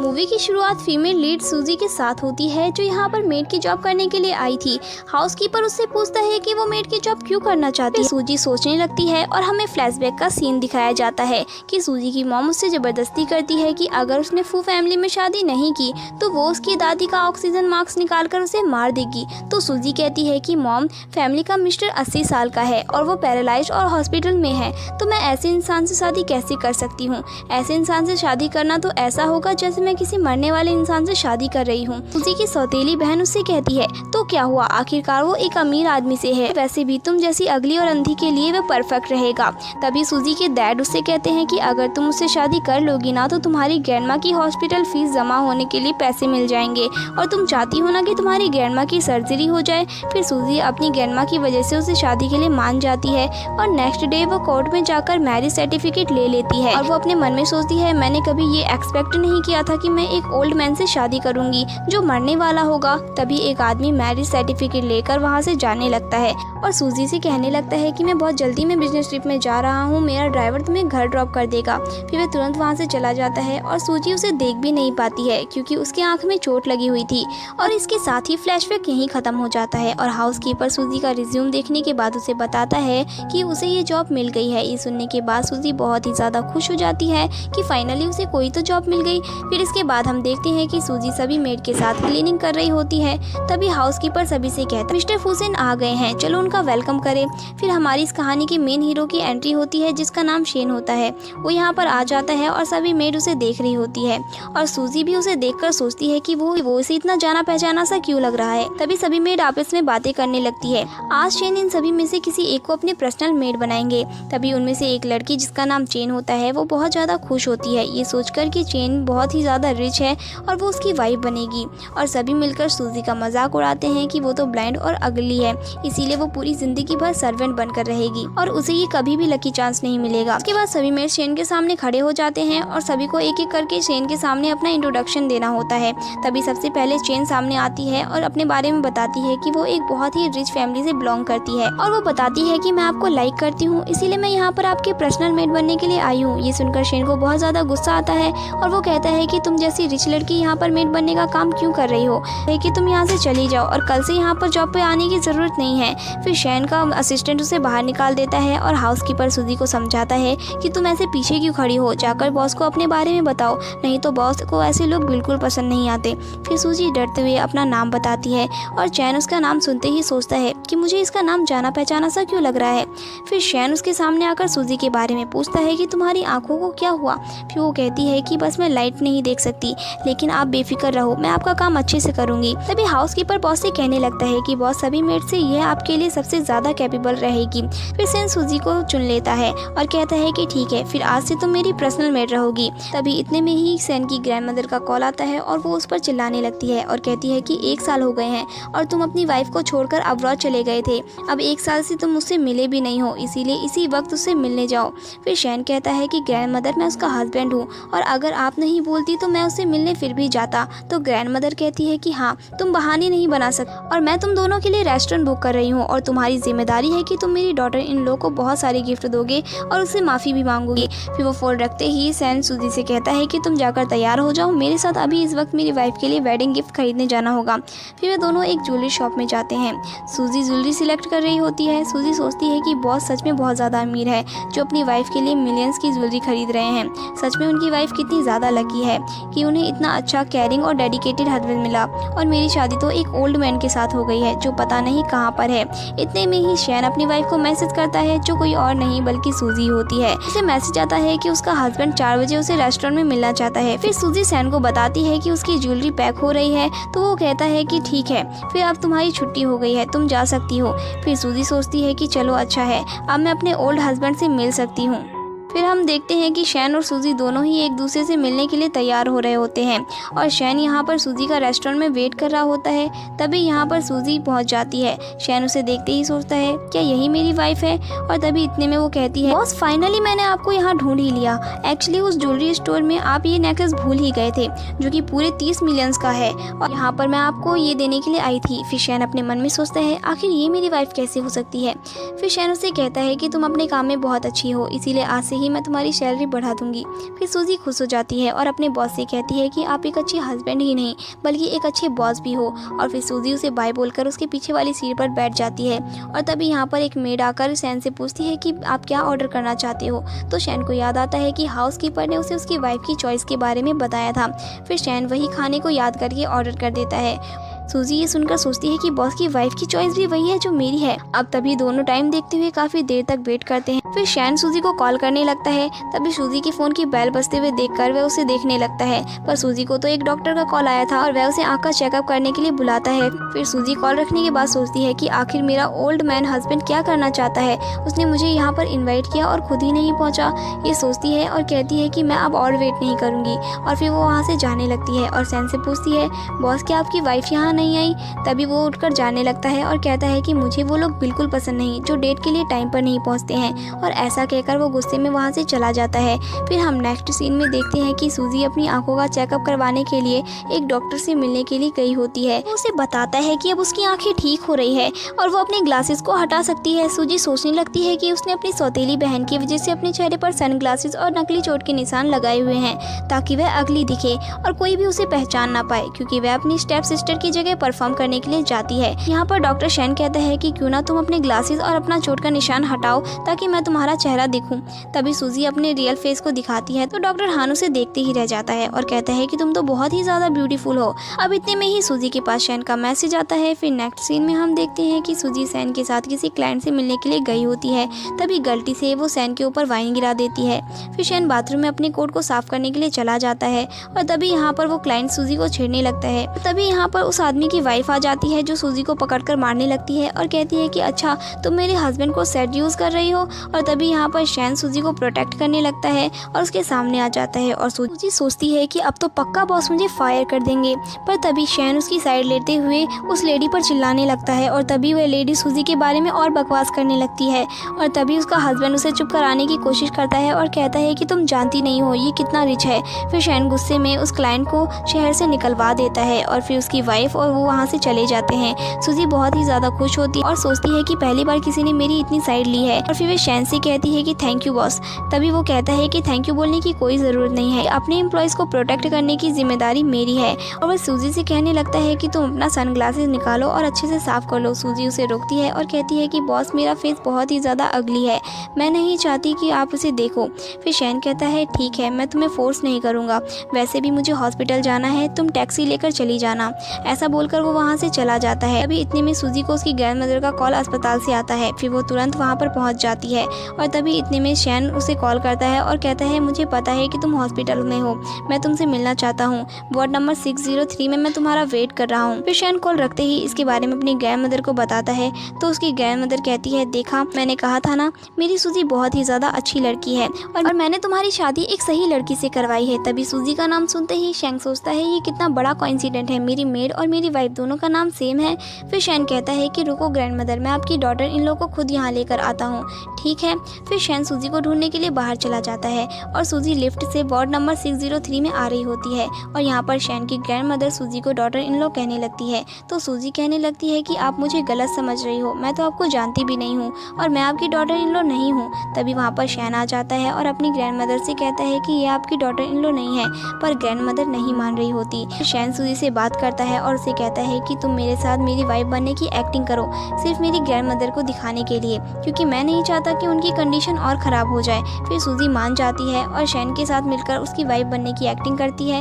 Movie की शुरुआत female lead सूजी के साथ होती है, जो यहाँ पर मेड की जॉब करने के लिए आई थी। हाउसकीपर उससे पूछता है कि वो मेड की जॉब क्यों करना चाहती है। सूजी सोचने लगती है और हमें फ्लैशबैक का सीन दिखाया जाता है कि सूजी की मॉम उससे जबरदस्ती करती है कि अगर उसने फू फैमिली में शादी नहीं की तो वो उसकी दादी का ऑक्सीजन मास्क निकाल कर उसे मार देगी। तो सूजी कहती है कि मॉम, फैमिली का मिस्टर 80 साल का है और वो पैरालाइज और हॉस्पिटल में है, तो मैं ऐसे इंसान से शादी कैसे कर सकती हूँ। ऐसे इंसान से शादी करना तो ऐसा होगा जैसे मैं किसी मरने वाले इंसान से शादी कर रही हूँ। सूजी की सौतेली बहन उससे कहती है, तो क्या हुआ, आखिरकार वो एक अमीर आदमी से है, वैसे भी तुम जैसी अगली और अंधी के लिए वो परफेक्ट रहेगा। तभी सूजी के डैड उससे कहते हैं कि अगर तुम उससे शादी कर लोगी ना तो तुम्हारी ग्रैंडमा की हॉस्पिटल फीस जमा होने के लिए पैसे मिल जाएंगे, और तुम चाहती हो ना कि तुम्हारी ग्रैंडमा की सर्जरी हो जाए। फिर सूजी अपनी ग्रैंडमा की वजह से उसे शादी के लिए मान जाती है और नेक्स्ट डे वो कोर्ट में जाकर मैरिज सर्टिफिकेट ले लेती है। और वो अपने मन में सोचती है, मैंने कभी ये एक्सपेक्ट नहीं किया था कि मैं एक ओल्ड मैन से शादी करूंगी जो मरने वाला होगा। तभी एक आदमी मैरिज सर्टिफिकेट लेकर वहाँ से जाने लगता है और सूजी से कहने लगता है कि मैं बहुत जल्दी में बिजनेस ट्रिप में जा रहा हूँ, मेरा ड्राइवर तुम्हें घर ड्रॉप कर देगा। फिर वह तुरंत वहाँ से चला जाता है और सूजी उसे देख भी नहीं पाती है क्योंकि उसके आँख में चोट लगी हुई थी। और इसके साथ ही फ्लैशबैक यहीं खत्म हो जाता है और हाउसकीपर सूजी का रिज्यूम देखने के बाद उसे बताता है कि उसे ये जॉब मिल गई है। ये सुनने के बाद सूजी बहुत ही ज़्यादा खुश हो जाती है कि फाइनली उसे कोई तो जॉब मिल गई। फिर इसके बाद हम देखते हैं कि सूजी सभी मेड के साथ क्लीनिंग कर रही होती है। तभी हाउसकीपर सभी से कहता है, मिस्टर फुसेन आ गए हैं, चलो उनका वेलकम करें। फिर हमारी इस कहानी के मेन हीरो की एंट्री होती है जिसका नाम शेन होता है। वो यहाँ पर आ जाता है और सभी मेड उसे देख रही होती है और सूजी भी उसे देखकर सोचती है कि वो इसे इतना जाना पहचाना सा क्यों लग रहा है। तभी सभी मेड आपस में बातें करने लगती है। आज शेन इन सभी में से किसी एक को अपने पर्सनल मेड बनाएंगे। तभी उनमें से एक लड़की जिसका नाम चेन होता है वो बहुत ज़्यादा खुश होती है ये सोचकर कि चेन बहुत ही ज़्यादा रिच है और वो उसकी वाइफ बनेगी। और सभी मिलकर सूजी का मजाक उड़ाते हैं कि वो तो ब्लाइंड और अगली है, इसीलिए वो पूरी जिंदगी भर सर्वेंट बनकर रहेगी और उसे ये कभी भी लकी चांस नहीं मिलेगा। इसके बाद सभी मेड शेन के सामने खड़े हो जाते हैं और सभी को एक एक करके शेन के सामने अपना इंट्रोडक्शन देना होता है। तभी सबसे पहले चेन सामने आती है और अपने बारे में बताती है कि वो एक बहुत ही रिच फैमिली से बिलोंग करती है और वो बताती है कि मैं आपको लाइक करती हूँ, इसीलिए मैं यहाँ पर आपके पर्सनल मेड बनने के लिए आई हूँ। ये सुनकर शेन को बहुत ज्यादा गुस्सा आता है और वो कहता है कि तुम जैसी रिच लड़की यहाँ पर मेड बनने का काम क्यों कर रही हो, कि तुम यहाँ से चली जाओ और कल से यहाँ पर जॉब पे आने की जरूरत नहीं है। फिर शेन का असिस्टेंट उसे बाहर निकाल देता है और हाउसकीपर सूजी को समझाता है कि तुम ऐसे पीछे क्यों खड़ी हो, जाकर बॉस को अपने बारे में बताओ, नहीं तो बॉस को ऐसे लोग बिल्कुल पसंद नहीं आते। फिर सूजी डरते हुए अपना नाम बताती है और चैन उसका नाम सुनते ही सोचता है कि मुझे इसका नाम जाना पहचाना सा क्यों लग रहा है। फिर शैन उसके सामने आकर सूजी के बारे में पूछता है कि तुम्हारी आंखों को क्या हुआ। फिर वो कहती है कि बस मैं लाइट नहीं देख सकती, लेकिन आप बेफिक्र रहो, मैं आपका काम अच्छे से करूंगी। तभी हाउसकीपर बॉस से कहने लगता है कि बॉस सभी मेड से यह आपके लिए सबसे ज्यादा कैपेबल रहेगी। फिर शैन सूजी को चुन लेता है और कहता है कि ठीक है, फिर आज से तुम मेरी पर्सनल मेड रहोगी। तभी इतने में ही शैन की ग्रैंडमदर का कॉल आता है और वो उस पर चिल्लाने लगती है और कहती है कि 1 साल हो गए हैं और तुम अपनी वाइफ को छोड़कर अब्रॉड चले गए थे, अब 1 साल से तुम मुझसे मिले भी नहीं हो, इसीलिए इसी वक्त उससे मिलने जाओ। फिर शैन कहता है कि ग्रैंडमदर, मैं उसका हस्बैंड हूँ और अगर आप नहीं बोलती तो मैं उससे मिलने फिर भी जाता। तो ग्रैंडमदर कहती है कि हाँ, तुम बहाने नहीं बना सकते और मैं तुम दोनों के लिए रेस्टोरेंट बुक कर रही हूँ और तुम्हारी जिम्मेदारी है कि तुम मेरी डॉटर इन लोग को बहुत सारे गिफ्ट दोगे और उससे माफ़ी भी मांगोगे। फिर वो फोन रखते ही शैन सूजी से कहता है कि तुम जाकर तैयार हो जाओ, मेरे साथ अभी इस वक्त मेरी वाइफ के लिए वेडिंग गिफ्ट खरीदने जाना होगा। फिर वे दोनों एक ज्वेलरी शॉप में जाते हैं। सूजी ज्वेलरी सिलेक्ट कर रही होती है। सूजी सोचती है कि बॉस सच में बहुत ज़्यादा अमीर है जो अपनी वाइफ के लिए मिलियंस की ज्वेलरी खरीद रहे हैं। सच में उनकी वाइफ कितनी ज़्यादा लकी है कि उन्हें इतना अच्छा केयरिंग और डेडिकेटेड हस्बैंड मिला और मेरी शादी तो एक ओल्ड मैन के साथ हो गई है जो पता नहीं कहाँ पर है। इतने में ही शैन अपनी वाइफ को मैसेज करता है जो कोई और नहीं बल्कि सूजी होती है। उसे मैसेज आता है कि उसका हस्बैंड 4 बजे उसे रेस्टोरेंट में मिलना चाहता है। फिर सूजी शैन को बताती है कि उसकी ज्वेलरी पैक हो रही है, तो वो कहता है कि ठीक है, फिर अब तुम्हारी छुट्टी हो गई है, तुम जा सकती हो। फिर सूजी सोचती है कि चलो अच्छा है, अब मैं अपने ओल्ड हस्बैंड से मिल सकती हूँ। फिर हम देखते हैं कि शैन और सूजी दोनों ही एक दूसरे से मिलने के लिए तैयार हो रहे होते हैं और शैन यहाँ पर सूजी का रेस्टोरेंट में वेट कर रहा होता है। तभी यहाँ पर सूजी पहुँच जाती है। शैन उसे देखते ही सोचता है क्या यही मेरी वाइफ है, और तभी इतने में वो कहती है, बॉस फाइनली मैंने आपको यहाँ ढूंढ ही लिया। एक्चुअली उस ज्वेलरी स्टोर में आप ये नेकलेस भूल ही गए थे जो कि पूरे 30 मिलियंस का है और यहाँ पर मैं आपको ये देने के लिए आई थी। फिर शैन अपने मन में सोचता है आखिर ये मेरी वाइफ कैसे हो सकती है। फिर शैन उसे कहता है कि तुम अपने काम में बहुत अच्छी हो, इसीलिए आज से ही मैं तुम्हारी सैलरी बढ़ा दूंगी। फिर सूजी खुश हो जाती है और अपने बॉस से कहती है कि आप एक अच्छे हस्बैंड ही नहीं बल्कि एक अच्छे बॉस भी हो। और फिर सूजी उसे बाय बोलकर उसके पीछे वाली सीट पर बैठ जाती है। और तभी यहाँ पर एक मेड आकर शैन से पूछती है कि आप क्या ऑर्डर करना चाहते हो। तो शैन को याद आता है कि हाउसकीपर ने उसे उसकी वाइफ की चॉइस के बारे में बताया था। फिर शैन वही खाने को याद करके ऑर्डर कर देता है। सूजी ये सुनकर सोचती है कि बॉस की वाइफ की चॉइस भी वही है जो मेरी है। अब तभी दोनों टाइम देखते हुए काफी देर तक वेट करते हैं। फिर शैन सूजी को कॉल करने लगता है। तभी सूजी के फोन की बेल बजते हुए देखकर वह उसे देखने लगता है, पर सूजी को तो एक डॉक्टर का कॉल आया था और वह उसे आंख का चेकअप करने के लिए बुलाता है। फिर सूजी कॉल रखने के बाद सोचती है कि आखिर मेरा ओल्ड मैन हस्बैंड क्या करना चाहता है। उसने मुझे यहाँ पर इन्वाइट किया और खुद ही नहीं पहुँचा। ये सोचती है और कहती है कि मैं अब और वेट नहीं करूँगी। और फिर वो वहाँ से जाने लगती है और शैन से पूछती है, बॉस क्या आपकी वाइफ यहाँ नहीं आई। तभी वो उठकर जाने लगता है और कहता है कि मुझे वो लोग बिल्कुल पसंद नहीं जो डेट के लिए टाइम पर नहीं पहुंचते हैं। और ऐसा कहकर वो गुस्से में वहां से चला जाता है। फिर हम नेक्स्ट सीन में देखते हैं कि सूजी अपनी आंखों का चेकअप करवाने के लिए एक डॉक्टर से मिलने के लिए गई होती है। वो उसे बताता है कि अब उसकी आंखें ठीक हो रही है और वो अपने ग्लासेस को हटा सकती है। सूजी सोचने लगती है कि उसने अपनी सौतेली बहन की वजह से अपने चेहरे पर सनग्लासेस और नकली चोट के निशान लगाए हुए हैं ताकि वह अगली दिखे और कोई भी उसे पहचान ना पाए, क्योंकि वह अपनी स्टेप सिस्टर की जगह परफॉर्म करने के लिए जाती है। यहाँ पर डॉक्टर शैन कहता है कि क्यों ना तुम अपने ग्लासेस और अपना चोट का निशान हटाओ ताकि मैं तुम्हारा चेहरा दिखूं। तभी सूजी अपने रियल फेस को दिखाती है तो डॉक्टर हान उसे देखते ही रह जाता है और कहता है कि तुम तो बहुत ही ज्यादा ब्यूटीफुल हो। अब इतने में ही सूजी के पास शैन का मैसेज आता है। फिर नेक्स्ट सीन में हम देखते हैं कि सूजी शैन के साथ किसी क्लाइंट से मिलने के लिए गई होती है। तभी गलती से वो शैन के ऊपर वाइन गिरा देती है। फिर शैन बाथरूम में अपने कोट को साफ करने के लिए चला जाता है और तभी यहाँ पर वो क्लाइंट सूजी को छेड़ने लगता है। तभी यहाँ पर उस आदमी की वाइफ आ जाती है जो सूजी को पकड़कर मारने लगती है और कहती है कि अच्छा तुम मेरे हस्बैंड को सेट यूज कर रही हो। और तभी यहाँ पर शैन सूजी को प्रोटेक्ट करने लगता है और उसके सामने आ जाता है और सूजी सोचती है कि अब तो पक्का बॉस मुझे फायर कर देंगे। पर तभी शैन उसकी साइड लेते हुए उस लेडी पर चिल्लाने लगता है और तभी वह लेडी सूजी के बारे में और बकवास करने लगती है। और तभी उसका हस्बैंड उसे चुप कराने की कोशिश करता है और कहता है कि तुम जानती नहीं हो ये कितना रिच है। फिर शैन गुस्से में उस क्लाइंट को शहर से निकलवा देता है और फिर उसकी वाइफ और वो वहाँ से चले जाते हैं। सूजी बहुत ही ज्यादा खुश होती है और सोचती है कि पहली बार किसी ने मेरी इतनी साइड ली है। और फिर वे शैन से कहती है कि थैंक यू बॉस। तभी वो कहता है कि थैंक यू बोलने की कोई ज़रूरत नहीं है, अपने एम्प्लॉयज़ को प्रोटेक्ट करने की जिम्मेदारी मेरी है। और वह सूजी से कहने लगता है कि तुम अपना सनग्लासेस निकालो और अच्छे से साफ कर लो। सूजी उसे रोकती है और कहती है कि बॉस मेरा फेस बहुत ही ज़्यादा अगली है, मैं नहीं चाहती कि आप उसे देखो। फिर शैन कहता है ठीक है मैं तुम्हें फोर्स नहीं करूँगा, वैसे भी मुझे हॉस्पिटल जाना है, तुम टैक्सी लेकर चली जाना। ऐसा बोलकर वो वहाँ से चला जाता है। अभी इतने में सूजी को उसकी ग्रैंड मदर का कॉल अस्पताल से आता है। फिर वो तुरंत वहाँ पर पहुँच जाती है और तभी इतने में शैन उसे कॉल करता है और कहता है मुझे पता है कि तुम हॉस्पिटल में हो, मैं तुमसे मिलना चाहता हूँ, वार्ड नंबर 603 में मैं तुम्हारा वेट कर रहा हूँ। फिर शैन कॉल रखते ही इसके बारे में अपनी ग्रैंड मदर को बताता है तो उसकी ग्रैंड मदर कहती है देखा मैंने कहा था ना मेरी सूजी बहुत ही ज़्यादा अच्छी लड़की है और मैंने तुम्हारी शादी एक सही लड़की से करवाई है। तभी सूजी का नाम सुनते ही शैन सोचता है ये कितना बड़ा कोइंसिडेंट है, मेरी मेड और मेरी वाइफ दोनों का नाम सेम है। फिर शैन कहता है कि रुको ग्रैंड मदर, मैं आपकी डॉटर इन लोग को खुद यहाँ लेकर आता हूँ। ठीक है। फिर शैन सूजी को ढूंढने के लिए बाहर चला जाता है और सूजी लिफ्ट से वार्ड नंबर 603 में आ रही होती है और यहाँ पर शैन की ग्रैंड मदर सूजी को डॉटर इन लोग कहने लगती है तो सूजी कहने लगती है कि आप मुझे गलत समझ रही हो, मैं तो आपको जानती भी नहीं हूँ और मैं आपकी डॉटर इन लो नहीं हूँ। तभी वहाँ पर शैन आ जाता है और अपनी ग्रैंड मदर से कहता है कि ये आपकी डॉटर इन लो नहीं है, पर ग्रैंड मदर नहीं मान रही होती। शैन सूजी से बात करता है और उसे कहता है कि तुम मेरे साथ मेरी वाइफ बनने की एक्टिंग करो सिर्फ मेरी ग्रैंड मदर को दिखाने के लिए, क्योंकि मैं नहीं चाहता कि उनकी कंडीशन और ख़राब हो जाए। फिर सूजी मान जाती है और शैन के साथ मिलकर उसकी वाइफ बनने की एक्टिंग करती है।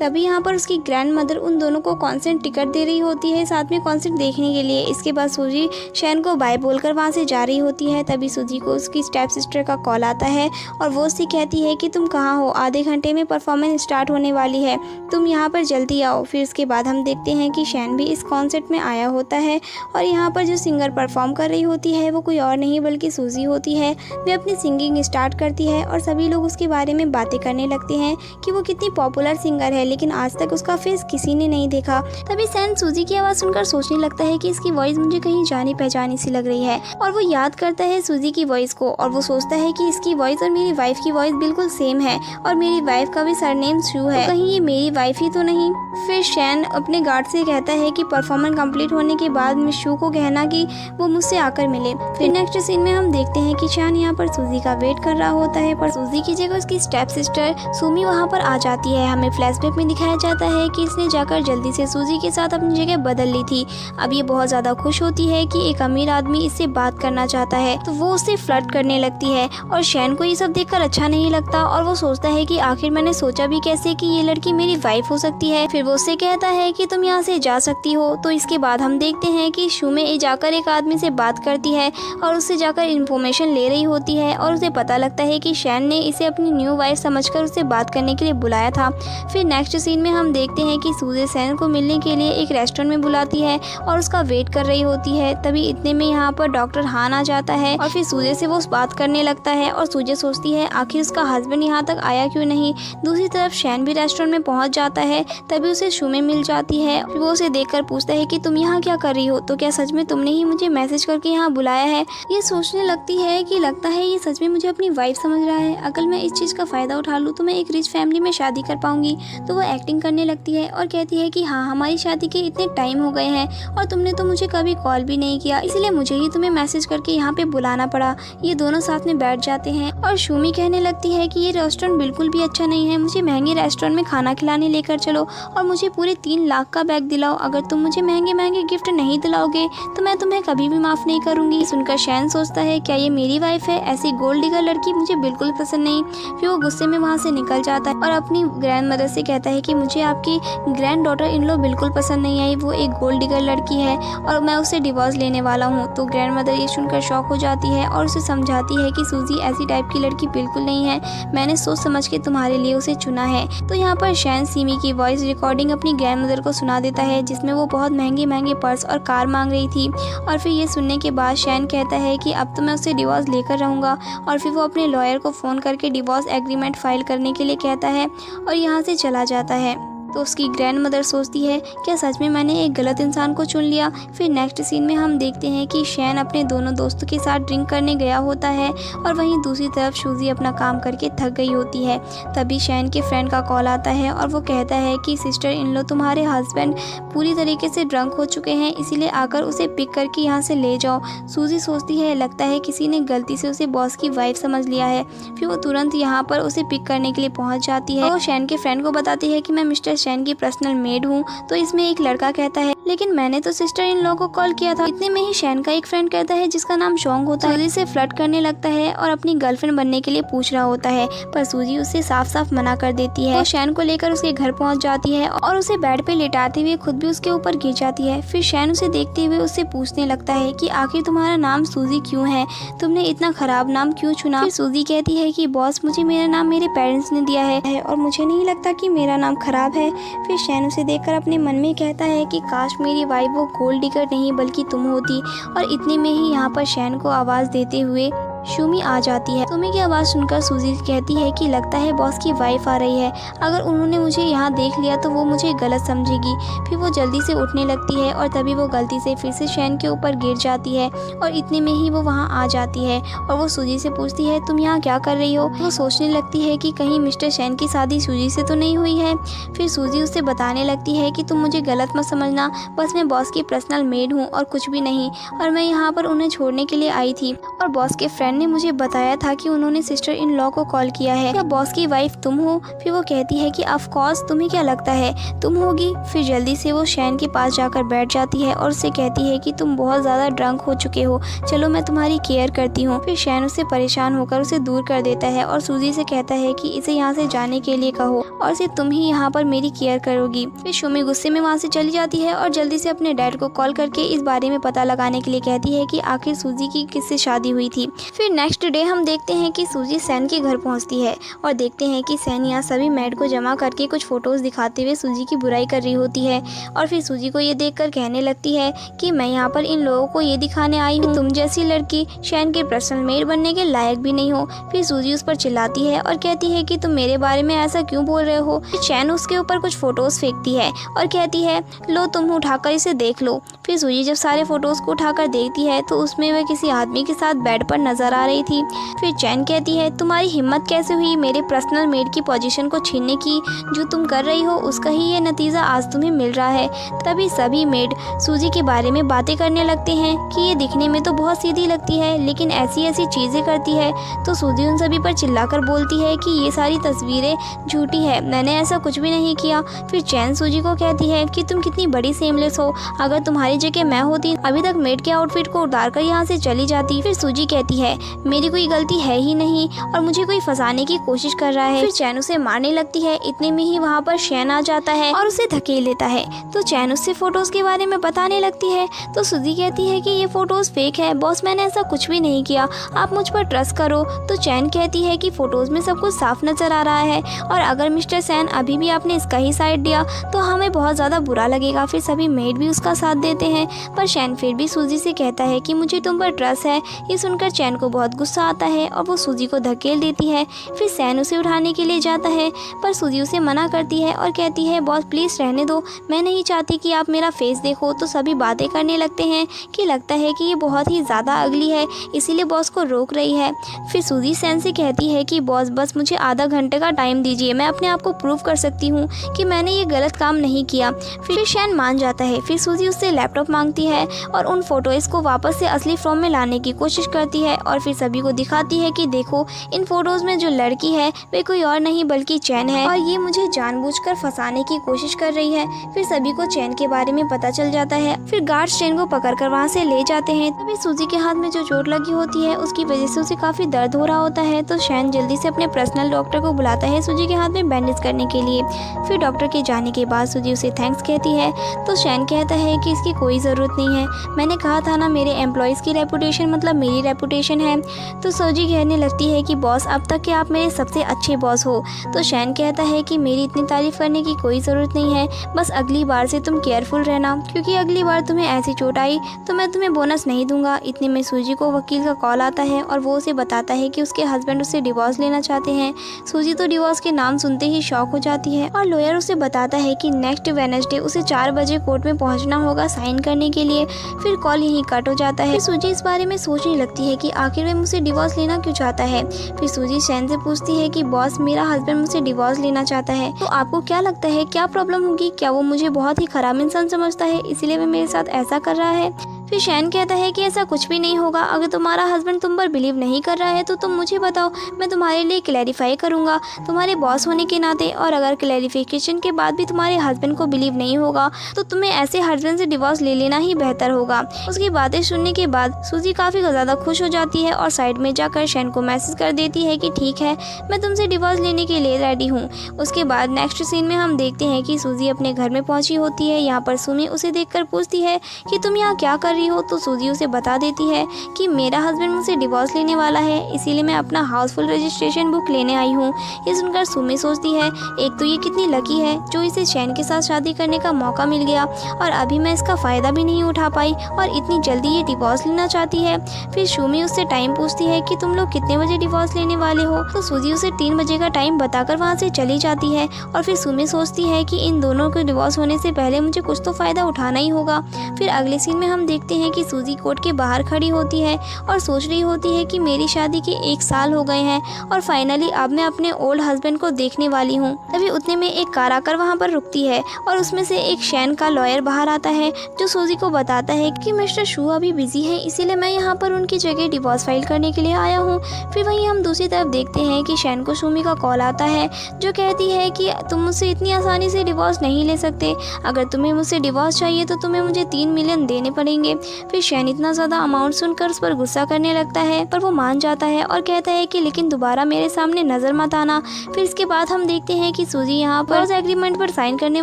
तभी यहाँ पर उसकी ग्रैंड मदर उन दोनों को कॉन्सर्ट टिकट दे रही होती है साथ में कॉन्सर्ट देखने के लिए। इसके बाद सूजी शैन को बाय बोलकर वहाँ से जा रही होती है। तभी सूजी को उसकी स्टेप सिस्टर का कॉल आता है और वो उससे कहती है कि तुम कहाँ हो, आधे घंटे में परफॉर्मेंस स्टार्ट होने वाली है, तुम यहाँ पर जल्दी आओ। फिर उसके बाद हम देखते हैं कि शैन भी इस कॉन्सर्ट में आया होता है और यहाँ पर जो सिंगर परफॉर्म कर रही होती है वो कोई और नहीं बल्कि सूजी होती है। वे अपनी सिंगिंग स्टार्ट करती है और सभी लोग उसके बारे में बातें करने लगते हैं कि वो कितनी पॉपुलर सिंगर है, लेकिन आज तक उसका फेस किसी ने नहीं देखा। तभी शैन सूजी की आवाज़ सुनकर सोचने लगता है कि इसकी वॉइस मुझे कहीं जानी पहचानी सी लग रही है और वो याद करता है सूजी की वॉइस को और वो सोचता है कि इसकी वॉइस और मेरी वाइफ की वॉइस बिल्कुल सेम है और मेरी वाइफ का भी सरनेम शू है, तो कहीं ये मेरी वाइफ ही तो नहीं। फिर शैन अपने गार्ड से कहता है कि परफॉर्मेंस कंप्लीट होने के बाद मिस शू को कहना कि वो मुझसे आकर मिले। फिर नेक्स्ट सीन में हम देखते हैं कि शैन यहाँ पर सूजी का वेट कर रहा होता है, पर सूजी की जगह उसकी स्टेप सिस्टर सुमी वहाँ पर आ जाती है। हमें फ्लैशबैक में दिखाया जाता है कि इसने जाकर जल्दी से सूजी के साथ अपनी जगह बदल ली थी। अब ये बहुत ज्यादा खुश होती है कि एक अमीर आदमी इससे बात करना चाहता है, तो वो उससे फ्लर्ट करने लगती है और शैन को ये सब देखकर अच्छा नहीं लगता और वो सोचता है कि आखिर मैंने सोचा भी कैसे कि ये लड़की मेरी वाइफ हो सकती है। फिर वो उससे कहता है कि तुम यहाँ से जा सकती हो। तो इसके बाद हम देखते हैं कि शुमे जाकर एक आदमी से बात करती है और उससे जाकर इन्फॉर्मेशन ले रही होती है और उसे पता लगता है कि शैन ने इसे अपनी न्यू वाइफ समझकर उससे बात करने के लिए बुलाया था। फिर नेक्स्ट सीन में हम देखते हैं कि सूजी शैन को मिलने के लिए एक रेस्टोरेंट में बुलाती है और उसका वेट कर रही होती है। तभी इतने में यहाँ पर डॉक्टर हान आ जाता है और फिर सूजे से वो बात करने लगता है और सूजे सोचती है आखिर उसका हस्बैंड यहाँ तक आया क्यों नहीं। दूसरी तरफ शैन भी रेस्टोरेंट में पहुँच जाता है, तभी उसे शुमे मिल जाती है। वो उसे देखकर पूछता है कि तुम यहाँ क्या कर रही हो, तो क्या सच में तुमने ही मुझे मैसेज करके यहाँ बुलाया है। ये सोचने लगती है कि लगता है ये सच में मुझे अपनी वाइफ समझ रहा है, अगर मैं इस चीज़ का फ़ायदा उठा लूँ तो मैं एक रिच फैमिली में शादी कर पाऊंगी। तो वो एक्टिंग करने लगती है और कहती है कि हाँ, हमारी शादी के इतने टाइम हो गए हैं और तुमने तो मुझे कभी कॉल भी नहीं किया, इसलिए मुझे ही तुम्हें मैसेज करके यहाँ पे बुलाना पड़ा। ये दोनों साथ में बैठ जाते हैं और शुमी कहने लगती है कि ये रेस्टोरेंट बिल्कुल भी अच्छा नहीं है, मुझे महंगे रेस्टोरेंट में खाना खिलाने लेकर चलो और मुझे पूरे 3 लाख का बैग दिलाओ। अगर तुम मुझे महंगे महंगे गिफ्ट नहीं दिलाओगे तो मैं तुम्हें कभी भी माफ़ नहीं करूँगी। सुनकर शैन सोचता है क्या ये मेरी वाइफ है, ऐसी गोल्ड डिगर लड़की मुझे बिल्कुल पसंद नहीं। फिर वो गुस्से में वहाँ से निकल जाता है और अपनी ग्रैंड मदर से कहता है कि मुझे आपकी ग्रैंड डॉटर इन लो बिल्कुल पसंद नहीं आई, वो एक गोल्ड डिगर लड़की है और मैं उससे डिवोर्स लेने वाला हूँ। तो ग्रैंड मदर ये सुनकर शॉक हो जाती है और उसे समझाती है कि सूजी ऐसी टाइप की लड़की बिल्कुल नहीं है, मैंने सोच समझ के तुम्हारे लिए उसे चुना है। तो यहाँ पर शैन सिमी की वॉइस रिकॉर्डिंग अपनी ग्रैंड मदर को सुना देता है जिसमें वो बहुत महंगे महंगे पर्स और कार मांग रही थी। और फिर ये सुनने के बाद शैन कहता है कि अब तो मैं उससे डिवोर्स लेकर रहूँगा और फिर वो अपने लॉयर को फ़ोन करके डिवोर्स एग्रीमेंट फाइल करने के लिए कहता है और यहाँ से चला जाता है। तो उसकी ग्रैंड मदर सोचती है क्या सच में मैंने एक गलत इंसान को चुन लिया। फिर नेक्स्ट सीन में हम देखते हैं कि शैन अपने दोनों दोस्तों के साथ ड्रिंक करने गया होता है और वहीं दूसरी तरफ सूजी अपना काम करके थक गई होती है। तभी शैन के फ्रेंड का कॉल आता है और वो कहता है कि सिस्टर इन लो तुम्हारे हस्बैंड पूरी तरीके से ड्रंक हो चुके हैं, इसीलिए आकर उसे पिक करके यहाँ से ले जाओ। सूजी सोचती है लगता है किसी ने गलती से उसे बॉस की वाइफ समझ लिया है। फिर वो तुरंत यहाँ पर उसे पिक करने के लिए पहुँच जाती है। वो शैन के फ्रेंड को बताती है कि मैं मिस्टर शैन की पर्सनल मेड हूँ। तो इसमें एक लड़का कहता है लेकिन मैंने तो सिस्टर इन लॉ को कॉल किया था। इतने में ही शैन का एक फ्रेंड कहता है जिसका नाम शोंग होता है, सूजी से फ्लर्ट करने लगता है और अपनी गर्लफ्रेंड बनने के लिए पूछ रहा होता है, पर सूजी उसे साफ साफ मना कर देती है। तो शैन को लेकर उसके घर पहुंच जाती है और उसे बेड पे लेटाते हुए खुद भी उसके ऊपर गिर जाती है। फिर शैन उसे देखते हुए उससे पूछने लगता है कि आखिर तुम्हारा नाम सूजी क्यों है, तुमने इतना खराब नाम क्यों चुना। फिर सूजी कहती है कि बॉस मुझे मेरा नाम मेरे पेरेंट्स ने दिया है और मुझे नहीं लगता कि मेरा नाम खराब है। फिर शैन उसे देखकर अपने मन में कहता है कि काश मेरी वाइफ वो गोल्ड डिगर नहीं बल्कि तुम होती। और इतने में ही यहाँ पर शैन को आवाज़ देते हुए शुमी आ जाती है। सुमी की आवाज़ सुनकर सूजी कहती है कि लगता है बॉस की वाइफ आ रही है, अगर उन्होंने मुझे यहाँ देख लिया तो वो मुझे गलत समझेगी। फिर वो जल्दी से उठने लगती है और तभी वो गलती से फिर से शैन के ऊपर गिर जाती है और इतने में ही वो वहाँ आ जाती है और वो सूजी से पूछती है तुम यहाँ क्या कर रही हो। वो सोचने लगती है कि कहीं मिस्टर शैन की शादी सूजी से तो नहीं हुई है। फिर सूजी उससे बताने लगती है कि तुम मुझे गलत मत समझना, बस मैं बॉस की पर्सनल मेड हूँ और कुछ भी नहीं, और मैं यहाँ पर उन्हें छोड़ने के लिए आई थी और बॉस के फ्रेंड ने मुझे बताया था कि उन्होंने सिस्टर इन लॉ को कॉल किया है। क्या बॉस की वाइफ तुम हो। फिर वो कहती है कि ऑफ कोर्स, तुम्हें क्या लगता है तुम होगी। फिर जल्दी से वो शैन के पास जाकर बैठ जाती है और उससे कहती है कि तुम बहुत ज़्यादा ड्रंक हो चुके हो, चलो मैं तुम्हारी केयर करती हूँ। फिर शैन उससे परेशान होकर उसे दूर कर देता है और सूजी से कहता है कि इसे यहाँ से जाने के लिए कहो और सिर्फ तुम ही यहाँ पर मेरी केयर करोगी। फिर शुमी गुस्से में वहाँ से चली जाती है और जल्दी से अपने डैड को कॉल करके इस बारे में पता लगाने के लिए कहती है कि आखिर सूजी की किससे शादी हुई थी। फिर नेक्स्ट डे हम देखते हैं कि सूजी सैन के घर पहुंचती है और देखते हैं कि सैन यहाँ सभी मेड को जमा करके कुछ फोटोज दिखाते हुए सूजी की बुराई कर रही होती है और फिर सूजी को ये देखकर कहने लगती है कि मैं यहाँ पर इन लोगों को ये दिखाने आई हूँ तुम जैसी लड़की शैन के पर्सनल मेड बनने के लायक भी नहीं हो। फिर सूजी उस पर चिल्लाती है और कहती है कि तुम मेरे बारे में ऐसा क्यों बोल रहे हो। फिर शैन उसके ऊपर कुछ फोटोज फेंकती है और कहती है लो तुम उठाकर इसे देख लो। फिर सूजी जब सारे फोटोज को उठाकर देखती है तो उसमें वह किसी आदमी के साथ बेड पर नजर नजर आ रही थी। फिर चैन कहती है, तुम्हारी हिम्मत कैसे हुई मेरे पर्सनल मेड की पोजीशन को छीनने की? जो तुम कर रही हो उसका ही ये नतीजा आज तुम्हें मिल रहा है। तभी सभी मेड सूजी के बारे में बातें करने लगते हैं कि ये दिखने में तो बहुत सीधी लगती है, लेकिन ऐसी ऐसी चीज़ें करती है। तो सूजी उन सभी पर चिल्लाकर बोलती है कि ये सारी तस्वीरें झूठी है, मैंने ऐसा कुछ भी नहीं किया। फिर चैन सूजी को कहती है कि तुम कितनी बड़ी सेमलेस हो, अगर तुम्हारी जगह मैं होती अभी तक मेड के आउटफिट को उतार कर यहाँ से चली जाती। फिर सूजी कहती है, मेरी कोई गलती है ही नहीं और मुझे कोई फंसाने की कोशिश कर रहा है। फिर चैन उसे मारने लगती है। इतने में ही वहाँ पर शैन आ जाता है और उसे धकेल लेता है। तो चैन उससे फोटोज के बारे में बताने लगती है। तो सूजी कहती है कि ये फोटोज फेक है बॉस, मैंने ऐसा कुछ भी नहीं किया, आप मुझ पर ट्रस्ट करो। तो चैन कहती है कि फोटोज में सब कुछ साफ नजर आ रहा है और अगर मिस्टर सैन अभी भी आपने इसका ही साइड दिया तो हमें बहुत ज़्यादा बुरा लगेगा। फिर सभी मेड भी उसका साथ देते हैं, पर शैन फिर भी सूजी से कहता है कि मुझे तुम पर ट्रस्ट है। ये सुनकर चैन को बहुत गुस्सा आता है और वो सूजी को धकेल देती है। फिर सैन उसे उठाने के लिए जाता है, पर सूजी उसे मना करती है और कहती है, बॉस प्लीज़ रहने दो, मैं नहीं चाहती कि आप मेरा फेस देखो। तो सभी बातें करने लगते हैं कि लगता है कि ये बहुत ही ज़्यादा अगली है, इसीलिए बॉस को रोक रही है। फिर सूजी सैन से कहती है कि बॉस बस मुझे आधा घंटे का टाइम दीजिए, मैं अपने आप को प्रूव कर सकती हूँ कि मैंने ये गलत काम नहीं किया। फिर शैन मान जाता है। फिर सूजी उससे लैपटॉप मांगती है और उन फोटोज़ को वापस से असली फॉर्म में लाने की कोशिश करती है और फिर सभी को दिखाती है कि देखो इन फोटोज़ में जो लड़की है वे कोई और नहीं बल्कि चैन है और ये मुझे जानबूझकर फंसाने की कोशिश कर रही है। फिर सभी को चैन के बारे में पता चल जाता है। फिर गार्ड्स चैन को पकड़कर वहाँ से ले जाते हैं। तभी सूजी के हाथ में जो चोट लगी होती है उसकी वजह से उसे काफ़ी दर्द हो रहा होता है। तो शैन जल्दी से अपने पर्सनल डॉक्टर को बुलाता है सूजी के हाथ में बैंडेज करने के लिए। फिर डॉक्टर के जाने के बाद सूजी उसे थैंक्स कहती है। तो शैन कहता है कि इसकी कोई ज़रूरत नहीं है, मैंने कहा था ना मेरे एम्प्लॉयज़ की रेपुटेशन मतलब मेरी रेपुटेशन है। तो सूजी कहने लगती है कि बॉस अब तक के आप मेरे सबसे अच्छे बॉस हो। तो शैन कहता है कि मेरी इतनी तारीफ़ करने की कोई ज़रूरत नहीं है, बस अगली बार से तुम केयरफुल रहना, क्योंकि अगली बार तुम्हें ऐसी चोट आई तो मैं तुम्हें बोनस नहीं दूंगा। इतने में सूजी को वकील का कॉल आता है और वो उसे बताता है कि उसके हस्बैंड उससे डिवोर्स लेना चाहते हैं। सूजी तो डिवोर्स के नाम सुनते ही शॉक हो जाती है और लॉयर उसे बताता है कि नेक्स्ट वेडनेसडे उसे 4 बजे कोर्ट में पहुंचना होगा साइन करने के लिए। फिर कॉल यहीं कट हो जाता है। सूजी इस बारे में सोचने लगती है कि आखिर वे मुझसे डिवोर्स लेना क्यों चाहता है। फिर सूजी शैन से पूछती है कि बॉस मेरा हस्बैंड मुझसे डिवोर्स लेना चाहता है, तो आपको क्या लगता है क्या प्रॉब्लम होगी? क्या वो मुझे बहुत ही खराब इंसान समझता है इसीलिए वो मेरे साथ ऐसा कर रहा है? फिर शैन कहता है कि ऐसा कुछ भी नहीं होगा, अगर तुम्हारा हस्बैंड तुम पर बिलीव नहीं कर रहा है तो तुम मुझे बताओ, मैं तुम्हारे लिए क्लैरिफाई करूंगा तुम्हारे बॉस होने के नाते। और अगर क्लैरिफिकेशन के बाद भी तुम्हारे हस्बैंड को बिलीव नहीं होगा तो तुम्हें ऐसे हस्बैंड से डिवोर्स ले लेना ही बेहतर होगा। उसकी बातें सुनने के बाद सूजी काफ़ी ज़्यादा खुश हो जाती है और साइड में जाकर शैन को मैसेज कर देती है कि ठीक है मैं तुमसे डिवोर्स लेने के लिए रेडी हूँ। उसके बाद नेक्स्ट सीन में हम देखते हैं कि सूजी अपने घर में पहुँची होती है। यहाँ पर सुमी उसे देखकर पूछती है कि तुम यहाँ क्या कर रही हो। तो सूजी उसे बता देती है कि मेरा हस्बैंड मुझसे डिवोर्स लेने वाला है, इसीलिए मैं अपना हाउसफुल रजिस्ट्रेशन बुक लेने आई हूँ। ये सुनकर सुमी सोचती है एक तो ये कितनी लकी है जो इसे शैन के साथ शादी करने का मौका मिल गया और अभी मैं इसका फ़ायदा भी नहीं उठा पाई और इतनी जल्दी ये डिवोर्स लेना चाहती है। फिर सुमी उससे टाइम पूछती है कि तुम लोग कितने बजे डिवोर्स लेने वाले हो। तो सूजी उसे 3 बजे का टाइम बताकर वहाँ से चली जाती है और फिर सुमी सोचती है कि इन दोनों के डिवोर्स होने से पहले मुझे कुछ तो फ़ायदा उठाना ही होगा। फिर अगले सीन में हम देखते हैं कि सूजी कोर्ट के बाहर खड़ी होती है और सोच रही होती है कि मेरी शादी के 1 साल हो गए हैं और फाइनली अब मैं अपने ओल्ड हस्बैंड को देखने वाली हूँ। तभी उतने में एक कार आकर वहाँ पर रुकती है और उसमें से एक शैन का लॉयर बाहर आता है जो सूजी को बताता है कि मिस्टर शू अभी बिजी है, इसीलिए मैं यहाँ पर उनकी जगह डिवोर्स फाइल करने के लिए आया हूँ। फिर वहीं हम दूसरी तरफ देखते हैं कि शैन को सुमी का कॉल आता है जो कहती है कि तुम मुझसे इतनी आसानी से डिवोर्स नहीं ले सकते, अगर तुम्हें मुझसे डिवोर्स चाहिए तो तुम्हें मुझे 3 मिलियन देने पड़ेंगे। फिर शैन इतना ज़्यादा अमाउंट सुनकर उस पर गुस्सा करने लगता है पर वो मान जाता है और कहता है कि लेकिन दोबारा मेरे सामने नज़र मत आना। फिर इसके बाद हम देखते हैं कि सूजी यहाँ पर एग्रीमेंट पर साइन करने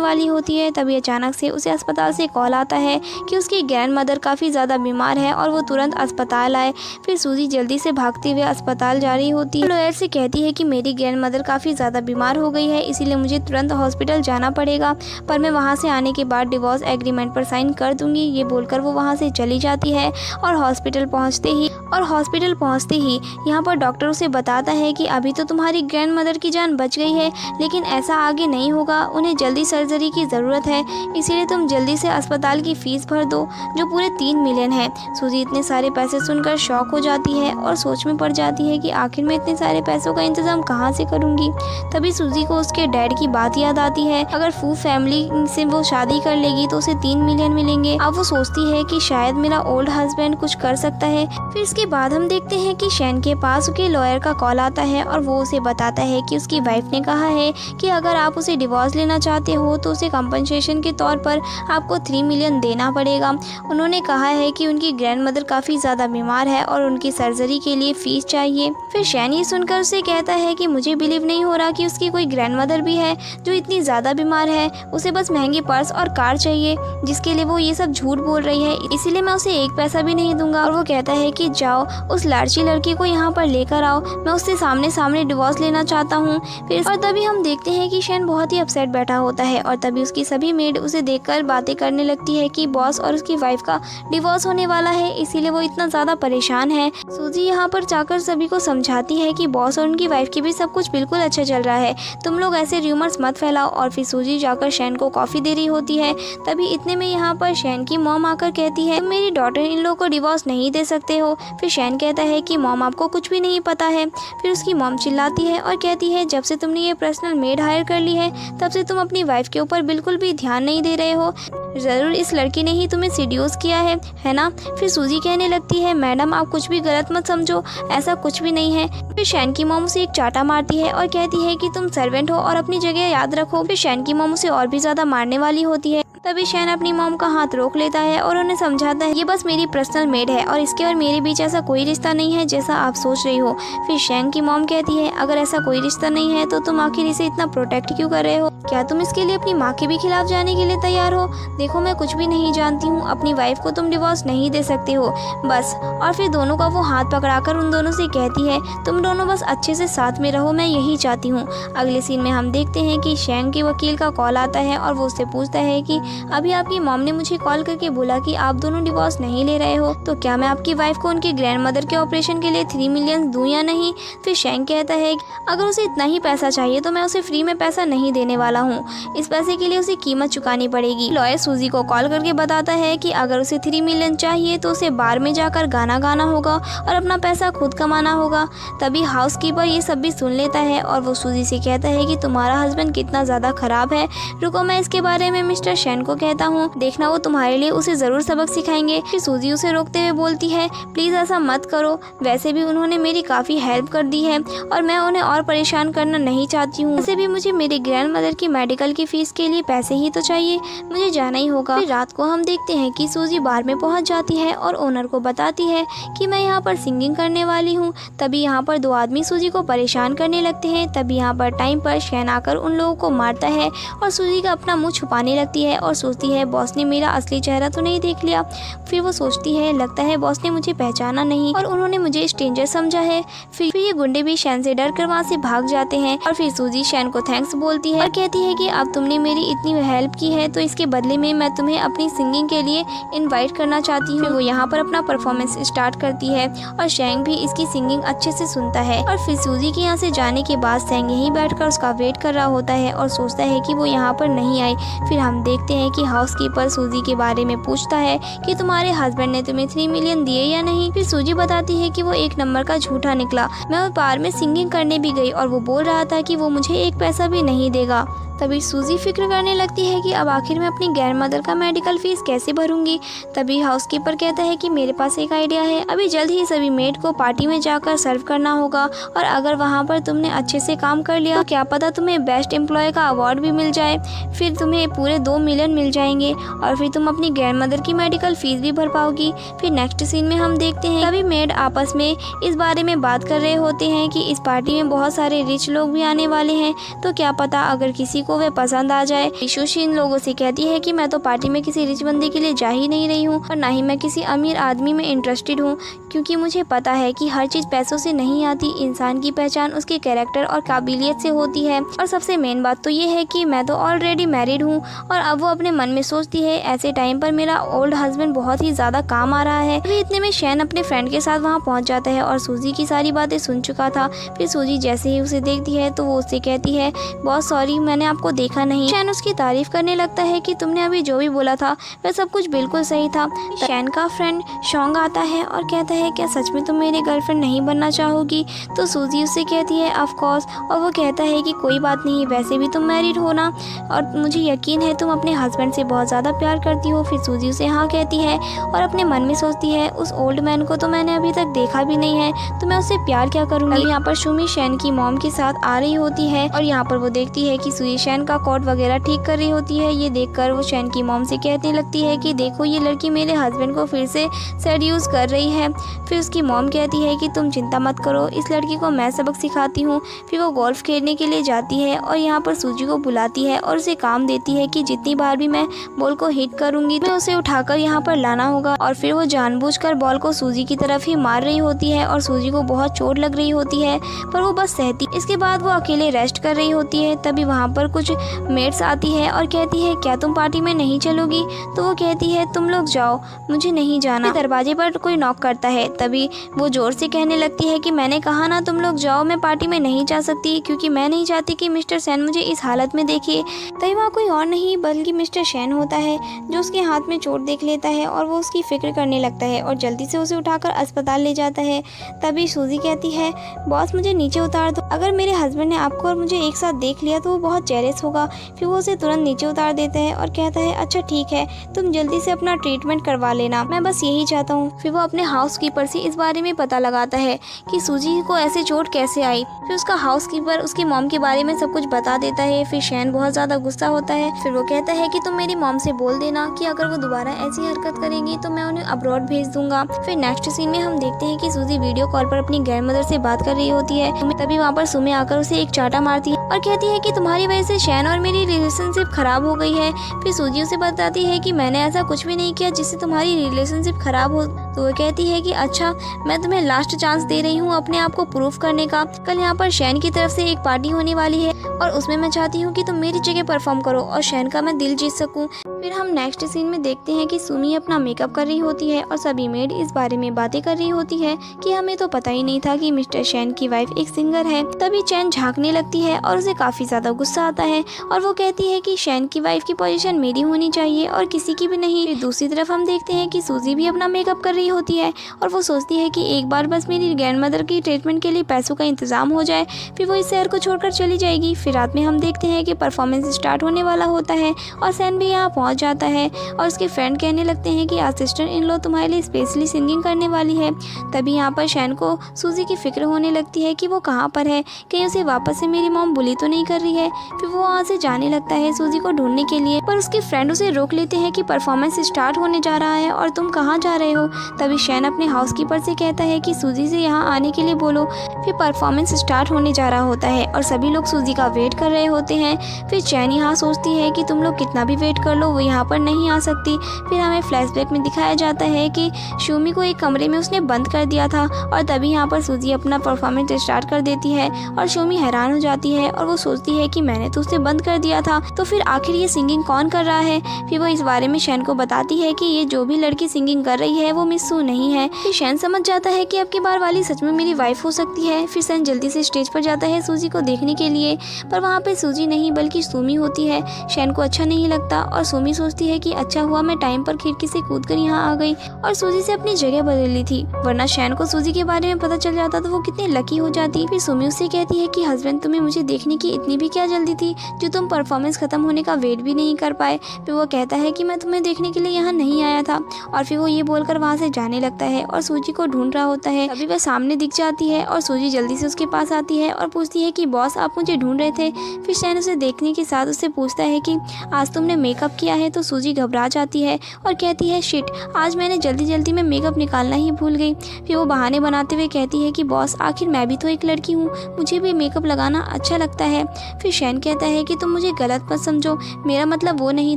वाली होती है। तभी अचानक से उसे अस्पताल से कॉल आता है कि उसकी ग्रैंड मदर काफ़ी ज़्यादा बीमार है और वो तुरंत अस्पताल आए। फिर सूजी जल्दी से भागते हुए अस्पताल जा रही होती है। लॉयर से कहती है कि मेरी ग्रैंड मदर काफ़ी ज़्यादा बीमार हो गई है, इसीलिए मुझे तुरंत हॉस्पिटल जाना पड़ेगा, पर मैं वहाँ से आने के बाद डिवोर्स एग्रीमेंट पर साइन कर दूंगी। ये बोलकर वो वहाँ से से चली जाती है और हॉस्पिटल पहुंचते ही यहाँ पर डॉक्टर उसे बताता है कि अभी तो तुम्हारी ग्रैंड मदर की जान बच गई है, लेकिन ऐसा आगे नहीं होगा, उन्हें जल्दी सर्जरी की ज़रूरत है, इसीलिए तुम जल्दी से अस्पताल की फ़ीस भर दो जो पूरे 3 मिलियन है। सूजी इतने सारे पैसे सुनकर शॉक हो जाती है और सोच में पड़ जाती है कि आखिर मैं इतने सारे पैसों का इंतज़ाम कहाँ से करूँगी। तभी सूजी को उसके डैड की बात याद आती है, अगर फू फैमिली से वो शादी कर लेगी तो उसे 3 मिलियन मिलेंगे। अब वो सोचती है कि शायद मेरा ओल्ड हस्बैंड कुछ कर सकता है। फिर इसके बाद हम देखते हैं कि शैन के पास उसके लॉयर का कॉल आता है और वो उसे बताता है कि उसकी वाइफ ने कहा है कि अगर आप उसे डिवोर्स लेना चाहते हो तो उसे कंपनसेशन के तौर पर आपको 3 मिलियन देना पड़ेगा। उन्होंने कहा है कि उनकी ग्रैंड मदर काफ़ी ज़्यादा बीमार है और उनकी सर्जरी के लिए फ़ीस चाहिए। फिर शैन ये सुनकर उसे कहता है कि मुझे बिलीव नहीं हो रहा कि उसकी कोई ग्रैंड मदर भी है जो इतनी ज़्यादा बीमार है, उसे बस महंगे पर्स और कार चाहिए जिसके लिए वो ये सब झूठ बोल रही है, इसीलिए मैं उसे एक पैसा भी नहीं दूंगा। और वो कहता है कि जाओ उस लालची लड़की को यहाँ पर लेकर आओ, मैं उससे सामने सामने डिवोर्स लेना चाहता हूँ। फिर और तभी हम देखते हैं कि शैन बहुत ही अपसेट बैठा होता है और तभी उसकी सभी मेड उसे देखकर बातें करने लगती है कि बॉस और उसकी वाइफ का डिवोर्स होने वाला है, इसीलिए वो इतना ज़्यादा परेशान है। सूजी यहाँ पर जाकर सभी को समझाती है कि बॉस और उनकी वाइफ की भी सब कुछ बिल्कुल अच्छा चल रहा है, तुम लोग ऐसे र्यूमर्स मत फैलाओ। और फिर सूजी जाकर शैन को कॉफ़ी दे रही होती है, तभी इतने में यहाँ पर शैन की मॉम आकर कहती है, मेरी डॉटर इन लोगों को डिवोर्स नहीं दे सकते हो। फिर शैन कहता है कि मॉम आपको कुछ भी नहीं पता है। फिर उसकी मॉम चिल्लाती है और कहती है, जब से तुमने ये पर्सनल मेड हायर कर ली है तब से तुम अपनी वाइफ के ऊपर बिल्कुल भी ध्यान नहीं दे रहे हो, ज़रूर इस लड़की ने ही तुम्हें सीड्यूस किया है ना। फिर सूजी कहने लगती है, मैडम आप कुछ भी गलत मत समझो, ऐसा कुछ भी नहीं है। फिर शैन की मॉम उसे एक चाटा मारती है और कहती है कि तुम सर्वेंट हो और अपनी जगह याद रखो। फिर शैन की मॉम उसे और भी ज़्यादा मारने वाली होती है, तभी शैन अपनी मॉम का हाथ रोक लेता है और उन्हें समझाता है, ये बस मेरी पर्सनल मेड है और इसके और मेरे बीच ऐसा कोई रिश्ता नहीं है जैसा आप सोच रही हो। फिर शैन की मॉम कहती है, अगर ऐसा कोई रिश्ता नहीं है तो तुम आखिर इसे इतना प्रोटेक्ट क्यों कर रहे हो, क्या तुम इसके लिए अपनी माँ के भी खिलाफ जाने के लिए तैयार हो। देखो मैं कुछ भी नहीं जानती हूँ, अपनी वाइफ को तुम डिवोर्स नहीं दे सकते हो बस। और फिर दोनों का वो हाथ पकड़ाकर उन दोनों से कहती है, तुम दोनों बस अच्छे से साथ में रहो, मैं यही चाहती हूँ। अगले सीन में हम देखते हैं कि शैन के वकील का कॉल आता है और वो उससे पूछता है कि अभी आपकी मॉम ने मुझे कॉल करके बोला कि आप दोनों डिवोर्स नहीं ले रहे हो, तो क्या मैं आपकी वाइफ को उनकी ग्रैंड मदर के ऑपरेशन के लिए 3 मिलियन दूं या नहीं। फिर शैन कहता है, अगर उसे इतना ही पैसा चाहिए तो मैं उसे फ्री में पैसा नहीं देने वाला हूँ, इस पैसे के लिए उसे कीमत चुकानी पड़ेगी। लॉयर सूजी को कॉल करके बताता है कि अगर उसे 3 मिलियन चाहिए तो उसे बार में जाकर गाना गाना होगा और अपना पैसा खुद कमाना होगा। तभी हाउसकीपर ये सब भी सुन लेता है और वो सूजी से कहता है कि तुम्हारा हस्बैंड कितना ज़्यादा खराब है, रुको मैं इसके बारे में मिस्टर शैन को कहता हूँ, देखना वो तुम्हारे लिए उसे ज़रूर सबक सिखाएंगे। फिर सूजी उसे रोकते हुए बोलती है, प्लीज़ ऐसा मत करो, वैसे भी उन्होंने मेरी काफ़ी हेल्प कर दी है और मैं उन्हें और परेशान करना नहीं चाहती हूँ, वैसे भी मुझे मेरी ग्रैंड मदर की मेडिकल की फ़ीस के लिए पैसे ही तो चाहिए, मुझे जाना ही होगा। फिर रात को हम देखते हैं कि सूजी बार में पहुँच जाती है और ओनर को बताती है कि मैं यहाँ पर सिंगिंग करने वाली हूँ। तभी यहाँ पर 2 आदमी सूजी को परेशान करने लगते हैं। तभी यहाँ पर टाइम पर शैन आकर उन लोगों को मारता है और सूजी का अपना मुँह छुपाने लगती है और सोचती है बॉस ने मेरा असली चेहरा तो नहीं देख लिया। फिर वो सोचती है, लगता है बॉस ने मुझे पहचाना नहीं और उन्होंने मुझे स्ट्रेंजर समझा है। फिर ये गुंडे भी शैन से डर कर वहाँ से भाग जाते हैं और फिर सूजी शैन को थैंक्स बोलती है और कहती है कि अब तुमने मेरी इतनी हेल्प की है तो इसके बदले में मैं तुम्हें अपनी सिंगिंग के लिए इनवाइट करना चाहती हूँ। वो यहाँ पर अपना परफॉर्मेंस स्टार्ट करती है और शैंग भी इसकी सिंगिंग अच्छे से सुनता है। और फिर सूजी के यहाँ से जाने के बाद शैंग यहीं बैठकर उसका वेट कर रहा होता है और सोचता है कि वो यहाँ पर नहीं आई। फिर हम देखते हैं कि हाउसकीपर सूजी के बारे में पूछता है कि तुम्हारे हस्बैंड ने तुम्हें 3 मिलियन दिए या नहीं। फिर सूजी बताती है कि वो 1 नंबर का झूठा निकला, मैं बार में सिंगिंग करने भी गई और वो बोल रहा था कि वो मुझे 1 पैसा भी नहीं देगा। तभी सूजी फिक्र करने लगती है कि अब आखिर मैं अपनी ग्रैंड मदर का मेडिकल फीस कैसे भरूंगी। तभी हाउसकीपर कहता है कि मेरे पास एक आइडिया है, अभी जल्द ही सभी मेड को पार्टी में जाकर सर्व करना होगा और अगर वहां पर तुमने अच्छे से काम कर लिया तो क्या पता तुम्हें बेस्ट एम्प्लॉय का अवार्ड भी मिल जाए, फिर तुम्हें पूरे 2 मिलियन मिल जाएंगे और फिर तुम अपनी ग्रैंड मदर की मेडिकल फीस भी भर पाओगी। फिर नेक्स्ट सीन में हम देखते हैं सभी मेड आपस में इस बारे में बात कर रहे होते हैं कि इस पार्टी में बहुत सारे रिच लोग भी आने वाले हैं, तो क्या पता अगर किसी को वह पसंद आ जाए। शुशी इन लोगों से कहती है कि मैं तो पार्टी में किसी रिच बंदे के लिए जा ही नहीं रही हूँ और ना ही मैं किसी अमीर आदमी में इंटरेस्टेड हूँ, क्योंकि मुझे पता है कि हर चीज़ पैसों से नहीं आती। इंसान की पहचान उसके कैरेक्टर और काबिलियत से होती है। और सबसे मेन बात तो ये है कि मैं तो ऑलरेडी मैरिड हूँ। और अब वो अपने मन में सोचती है ऐसे टाइम पर मेरा ओल्ड हस्बैंड बहुत ही ज़्यादा काम आ रहा है। अभी इतने में शैन अपने फ्रेंड के साथ वहाँ पहुँच जाता है और सूजी की सारी बातें सुन चुका था। फिर सूजी जैसे ही उसे देखती है तो वो उससे कहती है बहुत सॉरी, मैंने आपको देखा नहीं। शैन उसकी तारीफ करने लगता है कि तुमने अभी जो भी बोला था वह सब कुछ बिल्कुल सही था। शैन का फ्रेंड शोंग आता है और कहता है क्या सच में तुम मेरी गर्लफ्रेंड नहीं बनना चाहोगी? तो सूजी उससे कहती है ऑफ कोर्स, और वो कहता है कि कोई बात नहीं, वैसे भी तुम मैरिड हो ना और मुझे यकीन है तुम अपने हस्बैंड से बहुत ज़्यादा प्यार करती हो। फिर सूजी उसे हाँ कहती है और अपने मन में सोचती है उस ओल्ड मैन को तो मैंने अभी तक देखा भी नहीं है, तो मैं उससे प्यार क्या करूँगी। यहाँ पर शूमी शैन की मॉम के साथ आ रही होती है और यहाँ पर वो देखती है कि सूजी शैन का कोट वगैरह ठीक कर रही होती है। ये देखकर वो शैन की मॉम से कहने लगती है कि देखो ये लड़की मेरे हस्बैंड को फिर से सेड्यूस कर रही है। फिर उसकी मॉम कहती है कि तुम चिंता मत करो, इस लड़की को मैं सबक सिखाती हूँ। फिर वो गोल्फ खेलने के लिए जाती है और यहाँ पर सूजी को बुलाती है और उसे काम देती है कि जितनी बार भी मैं बॉल को हिट करूंगी मैं उसे उठाकर यहाँ पर लाना होगा। और फिर वो जानबूझकर बॉल को सूजी की तरफ ही मार रही होती है और सूजी को बहुत चोट लग रही होती है, पर वो बस सहती। इसके बाद वो अकेले रेस्ट कर रही होती है। तभी वहाँ पर कुछ मेट्स आती है और कहती है क्या तुम पार्टी में नहीं चलोगी? तो वो कहती है तुम लोग जाओ, मुझे नहीं जाना। दरवाजे पर कोई नॉक करता है। तभी वो जोर से कहने लगती है कि मैंने कहा ना तुम लोग जाओ, मैं पार्टी में नहीं जा सकती क्योंकि मैं नहीं चाहती कि मिस्टर शैन मुझे इस हालत में देखे। तभी वहाँ कोई और नहीं बल्कि मिस्टर शैन होता है जो उसके हाथ में चोट देख लेता है और वो उसकी फिक्र करने लगता है और जल्दी से उसे उठाकर अस्पताल ले जाता है। तभी सूजी कहती है बॉस मुझे नीचे उतार दो, अगर मेरे हस्बैंड ने आपको और मुझे एक साथ देख लिया तो वो बहुत जेलस होगा। फिर वो उसे तुरंत नीचे उतार देता है और कहता है अच्छा ठीक है, तुम जल्दी से अपना ट्रीटमेंट करवा लेना, मैं बस यही चाहता हूँ। फिर वो अपने हाउसकीपर से इस बारे में पता लगाता है कि सूजी को ऐसे चोट कैसे आई। फिर उसका हाउसकीपर उसकी मॉम के बारे में सब कुछ बता देता है। फिर शैन बहुत ज़्यादा गुस्सा होता है। फिर वो कहता है कि तुम मेरी मॉम से बोल देना कि अगर वो दोबारा ऐसी हरकत करेंगी तो मैं उन्हें अब्रॉड भेज दूंगा। फिर नेक्स्ट सीन में हम देखते हैं कि सूजी वीडियो कॉल पर अपनी ग्रैंडमदर से बात कर रही होती है। तभी वहाँ पर सुमे आकर उसे एक चाटा मारती है और कहती है कि तुम्हारी वजह से शैन और मेरी रिलेशनशिप खराब हो गई है। फिर सूजी उसे बताती है कि मैंने ऐसा कुछ भी नहीं किया जिससे तुम्हारी रिलेशनशिप खराब हो। तो वो कहती है कि अच्छा मैं तुम्हें लास्ट चांस दे रही हूँ अपने आप को प्रूफ करने का। कल यहाँ पर शैन की तरफ से एक पार्टी होने वाली है और उसमें मैं चाहती हूँ कि तुम मेरी जगह परफॉर्म करो और शैन का मैं दिल जीत सकूँ। फिर हम नेक्स्ट सीन में देखते हैं कि सुमी अपना मेकअप कर रही होती है और सभी मेड इस बारे में बातें कर रही होती है कि हमें तो पता ही नहीं था कि मिस्टर शैन की वाइफ एक सिंगर है। तभी चैन झांकने लगती है और उसे काफी ज्यादा गुस्सा आता है और वो कहती है कि शैन की वाइफ की पोजीशन मेरी होनी चाहिए और किसी की भी नहीं। फिर दूसरी तरफ हम देखते हैं कि सूजी भी अपना मेकअप कर रही होती है और वो सोचती है कि एक बार बस मेरी ग्रैंडमदर की ट्रीटमेंट के लिए पैसों का इंतजाम हो जाए, फिर वो इस शहर को छोड़कर चली जाएगी। फिर रात में हम देखते हैं कि परफॉर्मेंस स्टार्ट होने वाला होता है और शैन भी यहाँ पहुँच जाता है और उसके फ्रेंड कहने लगते हैं कि आज सिस्टर इन लो तुम्हारे लिए स्पेशली सिंगिंग करने वाली है। तभी यहाँ पर शैन को सूजी की फिक्र होने लगती है कि वो कहाँ पर है, कहीं उसे वापस से मेरी मॉम बुली तो नहीं कर रही है। फिर वो वहाँ से जाने लगता है सूजी को ढूंढने के लिए, पर उसके फ्रेंड उसे रोक लेते हैं कि परफॉर्मेंस स्टार्ट होने जा रहा है और तुम कहाँ जा रहे हो। तभी शैन अपने हाउसकीपर से कहता है कि सूजी से यहाँ आने के लिए बोलो। फिर परफॉर्मेंस स्टार्ट होने जा रहा होता है और सभी लोग सूजी का वेट कर रहे होते हैं। फिर चैन यहाँ सोचती है कि तुम लोग कितना भी वेट कर लो वो यहाँ पर नहीं आ सकती। फिर हमें फ्लैशबैक में दिखाया जाता है कि शूमी को एक कमरे में उसने बंद कर दिया था और तभी यहाँ पर सूजी अपना परफॉर्मेंस स्टार्ट कर देती है और शूमी हैरान हो जाती है और वो सोचती है कि मैंने तो उसे बंद कर दिया था, तो फिर आखिर ये सिंगिंग कौन कर रहा है। फिर वो इस बारे में शैन को बताती है कि ये जो भी लड़की सिंगिंग कर रही है वो मिस सू नहीं है। फिर शैन समझ जाता है कि अब की बार वाली सच में मेरी वाइफ हो सकती है। फिर शैन जल्दी से स्टेज पर जाता है सूजी को देखने के लिए, पर वहाँ पे सूजी नहीं बल्कि सुमी होती है। शैन को अच्छा नहीं लगता और सुमी सोचती है कि अच्छा हुआ मैं टाइम पर खिड़की से कूदकर यहाँ आ गई और सूजी से अपनी जगह बदल ली थी, वरना शैन को सूजी के बारे में पता चल जाता तो वो कितनी लकी हो जाती। फिर सुमी उससे कहती है कि हस्बैंड तुम्हें मुझे देखने की इतनी भी क्या जल्दी थी जो तुम परफॉर्मेंस खत्म होने का वेट भी नहीं कर पाए। फिर वो कहता है कि मैं तुम्हें देखने के लिए यहाँ नहीं आया था और फिर वो ये बोलकर वहाँ से जाने लगता है और सूजी को ढूंढ रहा होता है। तभी वह सामने दिख जाती है और सूजी जल्दी से उसके पास आती है और पूछती है कि बॉस आप मुझे ढूंढ रहे थे। फिर शैन उसे देखने के साथ उससे पूछता है कि आज तुमने मेकअप किया है। तो सूजी घबरा जाती है और कहती है शिट, आज मैंने जल्दी में मेकअप निकालना ही भूल गई। फिर वो बहाने बनाते हुए कहती है कि बॉस आखिर मैं भी तो एक लड़की हूँ, मुझे भी मेकअप लगाना अच्छा लगता है। फिर शैन कहता है कि तुम मुझे गलत मत समझो, मेरा मतलब वो नहीं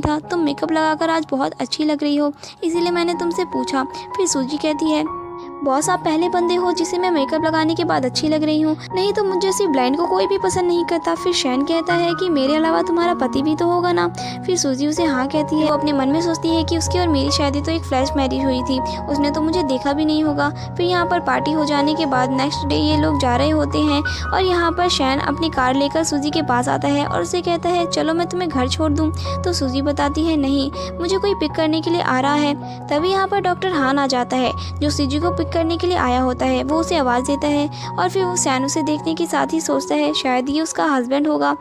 था, तुम मेकअप लगाकर आज बहुत अच्छी लग रही हो, इसीलिए मैंने तुमसे पूछा। फिर सूजी कहती है बॉस आप पहले बंदे हो जिसे मैं मेकअप लगाने के बाद अच्छी लग रही हूँ, नहीं तो मुझे जैसी ब्लाइंड को कोई भी पसंद नहीं करता। फिर शैन कहता है कि मेरे अलावा तुम्हारा पति भी तो होगा ना। फिर सूजी उसे हाँ कहती है। वो अपने मन में सोचती है कि उसकी और मेरी शादी तो एक फ्लैश मैरिज हुई थी, उसने तो मुझे देखा भी नहीं होगा। फिर यहाँ पर पार्टी हो जाने के बाद नेक्स्ट डे ये लोग जा रहे होते हैं और यहाँ पर शैन अपनी कार लेकर सूजी के पास आता है और उसे कहता है चलो मैं तुम्हें घर छोड़ दूँ। तो सूजी बताती है नहीं, मुझे कोई पिक करने के लिए आ रहा है। तभी यहाँ पर डॉक्टर हान आ जाता है जो सूजी को करने के लिए आया होता है। वो उसे आवाज़ देता है और फिर वो शैन उसे देखने के साथ ही सोचता है शायद ये उसका हस्बैंड होगा।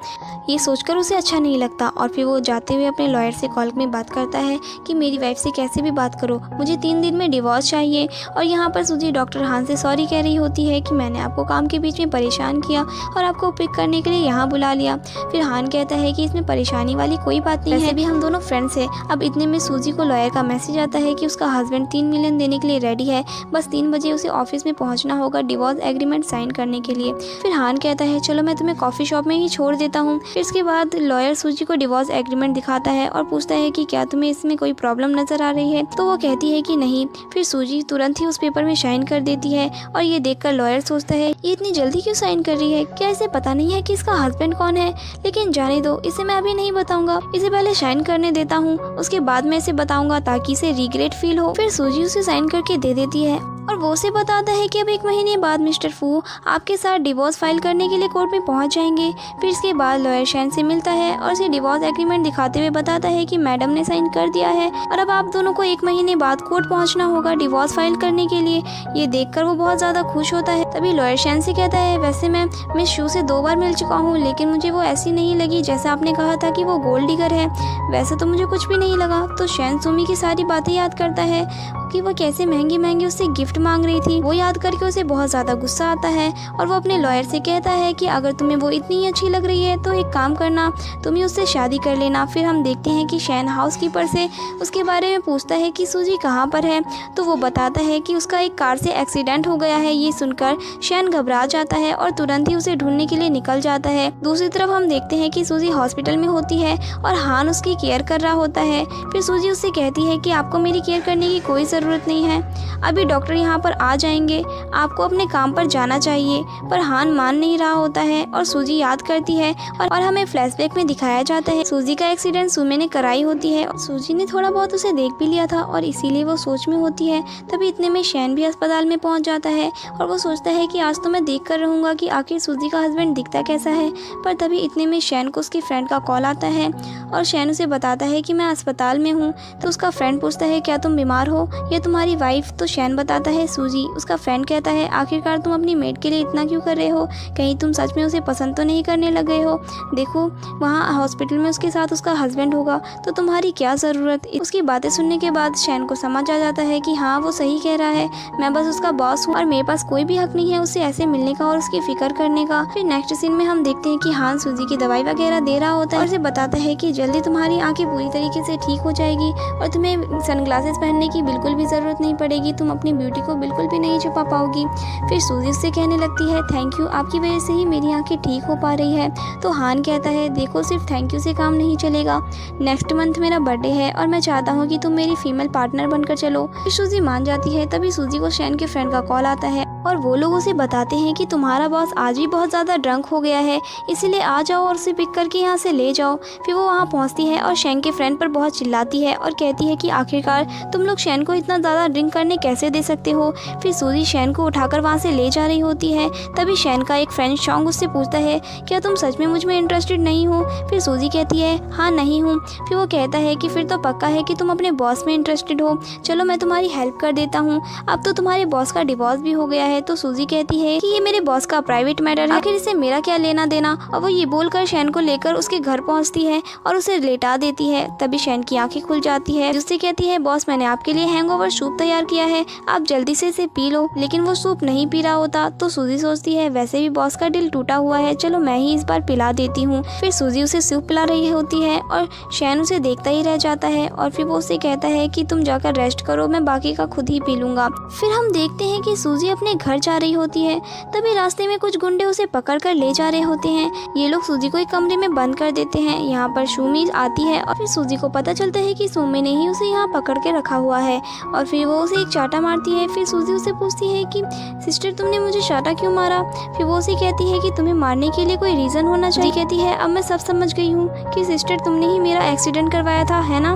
ये सोचकर उसे अच्छा नहीं लगता और फिर वो जाते हुए अपने लॉयर से कॉल में बात करता है कि मेरी वाइफ से कैसे भी बात करो, मुझे 3 दिन में डिवोर्स चाहिए। और यहाँ पर सूजी डॉक्टर हान से सॉरी कह रही होती है कि मैंने आपको काम के बीच में परेशान किया और आपको पिक करने के लिए यहाँ बुला लिया। फिर हान कहता है कि इसमें परेशानी वाली कोई बात नहीं है, भी हम दोनों फ्रेंड्स हैं। अब इतने में सूजी को लॉयर का मैसेज आता है कि उसका हस्बैंड 3 मिलियन देने के लिए रेडी है, बस 3 बजे उसे ऑफिस में पहुंचना होगा डिवोर्स एग्रीमेंट साइन करने के लिए। फिर हान कहता है चलो मैं तुम्हें कॉफ़ी शॉप में ही छोड़ देता हूँ। फिर इसके बाद लॉयर सूजी को डिवोर्स एग्रीमेंट दिखाता है और पूछता है कि क्या तुम्हें इसमें कोई प्रॉब्लम नजर आ रही है। तो वो कहती है कि नहीं। फिर सूजी तुरंत ही उस पेपर में साइन कर देती है और ये देखकर लॉयर सोचता है ये इतनी जल्दी क्यों साइन कर रही है, क्या इसे पता नहीं है कि इसका हस्बैंड कौन है। लेकिन जाने दो, इसे मैं अभी नहीं बताऊंगा, इसे पहले साइन करने देता हूँ, उसके बाद मैं इसे बताऊंगा ताकि इसे रिग्रेट फील हो। फिर सूजी उसे साइन करके दे देती है और वो उसे बताता है कि अब 1 महीने बाद मिस्टर फू आपके साथ डिवोर्स फाइल करने के लिए कोर्ट में पहुंच जाएंगे। फिर इसके बाद लॉयर शैन से मिलता है और उसे डिवोर्स एग्रीमेंट दिखाते हुए बताता है कि मैडम ने साइन कर दिया है और अब आप दोनों को 1 महीने बाद कोर्ट पहुंचना होगा डिवोर्स फाइल करने के लिए। ये देखकर वो बहुत ज़्यादा खुश होता है। तभी लॉयर शैन से कहता है वैसे मैं मिस शू से 2 बार मिल चुका हूँ, लेकिन मुझे वो ऐसी नहीं लगी जैसा आपने कहा था कि वो गोल्ड डिगर है, वैसे तो मुझे कुछ भी नहीं लगा। तो शैन सुमी की सारी बातें याद करता है कि वो कैसे महंगे उससे गिफ्ट मांग रही थी। वो याद करके उसे बहुत ज़्यादा गुस्सा आता है और वो अपने लॉयर से कहता है कि अगर तुम्हें वो इतनी अच्छी लग रही है तो एक काम करना, तुम ही उससे शादी कर लेना। फिर हम देखते हैं कि शैन हाउसकीपर से उसके बारे में पूछता है कि सूजी कहाँ पर है। तो वो बताता है कि उसका एक कार से एक्सीडेंट हो गया है। ये सुनकर शैन घबरा जाता है और तुरंत ही उसे ढूंढने के लिए निकल जाता है। दूसरी तरफ हम देखते हैं कि सूजी हॉस्पिटल में होती है और हान उसकी केयर कर रहा होता है। फिर सूजी उससे कहती है कि आपको मेरी केयर करने की कोई ज़रूरत नहीं है, अभी डॉक्टर यहाँ पर आ जाएंगे, आपको अपने काम पर जाना चाहिए। पर हान मान नहीं रहा होता है और सूजी याद करती है और हमें फ्लैशबैक में दिखाया जाता है सूजी का एक्सीडेंट सुमे ने कराई होती है। सूजी ने थोड़ा बहुत उसे देख भी लिया था और इसीलिए वो सोच में होती है। तभी इतने में शैन भी अस्पताल में पहुंच जाता है और वो सोचता है कि आज तो मैं देख कर रहूँगा कि आखिर सूजी का हस्बैंड दिखता कैसा है। पर तभी इतने में शैन को उसकी फ्रेंड का कॉल आता है और शैन उसे बताता है कि मैं अस्पताल में हूँ। तो उसका फ्रेंड पूछता है क्या तुम बीमार हो या तुम्हारी वाइफ। तो शैन बताता है सूजी। उसका फ्रेंड कहता है आखिरकार तुम अपनी मेड के लिए इतना क्यों कर रहे हो, कहीं तुम सच में उसे पसंद तो नहीं करने लग गए हो। देखो वहाँ हॉस्पिटल में उसके साथ उसका हस्बैंड होगा तो तुम्हारी क्या ज़रूरत। उसकी बातें सुनने के बाद शैन को समझ आ जाता है कि हाँ वो सही कह रहा है, मैं बस उसका बॉस हूँ और मेरे पास कोई भी हक नहीं है उससे ऐसे मिलने का और उसकी फिक्र करने का। फिर नेक्स्ट सीन में हम देखते हैं कि हान सूजी की दवाई वगैरह दे रहा होता है और उसे बताता है कि जल्दी तुम्हारी आंखें पूरी तरीके से ठीक हो जाएगी और तुम्हें सनग्लासेस पहनने की बिल्कुल भी ज़रूरत नहीं पड़ेगी, तुम अपनी ब्यूटी को बिल्कुल भी नहीं छुपा पाओगी। फिर सूजी उससे कहने लगती है थैंक यू, आपकी वजह से ही मेरी आंखें ठीक हो पा रही है। तो हान कहता है देखो सिर्फ थैंक यू से काम नहीं चलेगा, नेक्स्ट मंथ मेरा बर्थडे है और मैं चाहता हूँ कि तुम मेरी फीमेल पार्टनर बनकर चलो। फिर सूजी मान जाती है। तभी सूजी को शैन के फ्रेंड का कॉल आता है और वो लोग उसे बताते हैं कि तुम्हारा बॉस आज भी बहुत ज़्यादा ड्रंक हो गया है, इसीलिए आ जाओ और उसे पिक करके यहाँ से ले जाओ। फिर वो वहाँ पहुँचती है और शैन के फ्रेंड पर बहुत चिल्लाती है और कहती है कि आखिरकार तुम लोग शैन को इतना ज़्यादा ड्रिंक करने कैसे दे सकते हो। फिर सूजी शैन को उठाकर वहाँ से ले जा रही होती है। तभी शैन का एक फ्रेंड शॉन्ग उससे पूछता है क्या तुम सच में मुझ में इंटरेस्टेड नहीं हो। फिर सूजी कहती है हाँ नहीं हूँ। फिर वो कहता है कि फिर तो पक्का है कि तुम अपने बॉस में इंटरेस्टेड हो, चलो मैं तुम्हारी हेल्प कर देता हूँ, अब तो तुम्हारे बॉस का डिवोर्स भी हो गया है है तो सूजी कहती है कि ये मेरे बॉस का प्राइवेट मैटर है, आखिर इससे मेरा क्या लेना देना। और वो ये बोलकर शैन को लेकर उसके घर पहुंचती है और उसे लेटा देती है। तभी शैन की आंखें खुल जाती है, जिससे कहती है बॉस मैंने आपके लिए हैंगओवर सूप तैयार किया है, आप जल्दी से इसे पी लो। लेकिन वो सूप नहीं पी रहा होता तो सूजी सोचती है वैसे भी बॉस का दिल टूटा हुआ है, चलो मैं ही इस बार पिला देती हूँ। फिर सूजी उसे सूप पिला रही होती है और शैन उसे देखता ही रह जाता है और फिर वो उसे कहता है कि तुम जाकर रेस्ट करो, मैं बाकी का खुद ही पी लूंगा। फिर हम देखते हैं कि सूजी अपने घर जा रही होती है। तभी रास्ते में कुछ गुंडे उसे पकड़ कर ले जा रहे होते हैं। ये लोग सूजी को एक कमरे में बंद कर देते हैं। यहाँ पर सुमी आती है और फिर सूजी को पता चलता है कि सुमी ने ही उसे यहाँ पकड़ के रखा हुआ है और फिर वो उसे एक चाटा मारती है। फिर सूजी उसे पूछती है कि सिस्टर तुमने मुझे चाटा क्यों मारा। फिर वो उसे कहती है कि तुम्हें मारने के लिए कोई रीजन होना चाहिए। कहती है अब मैं सब समझ गई हूँ कि सिस्टर तुमने ही मेरा एक्सीडेंट करवाया था, है ना।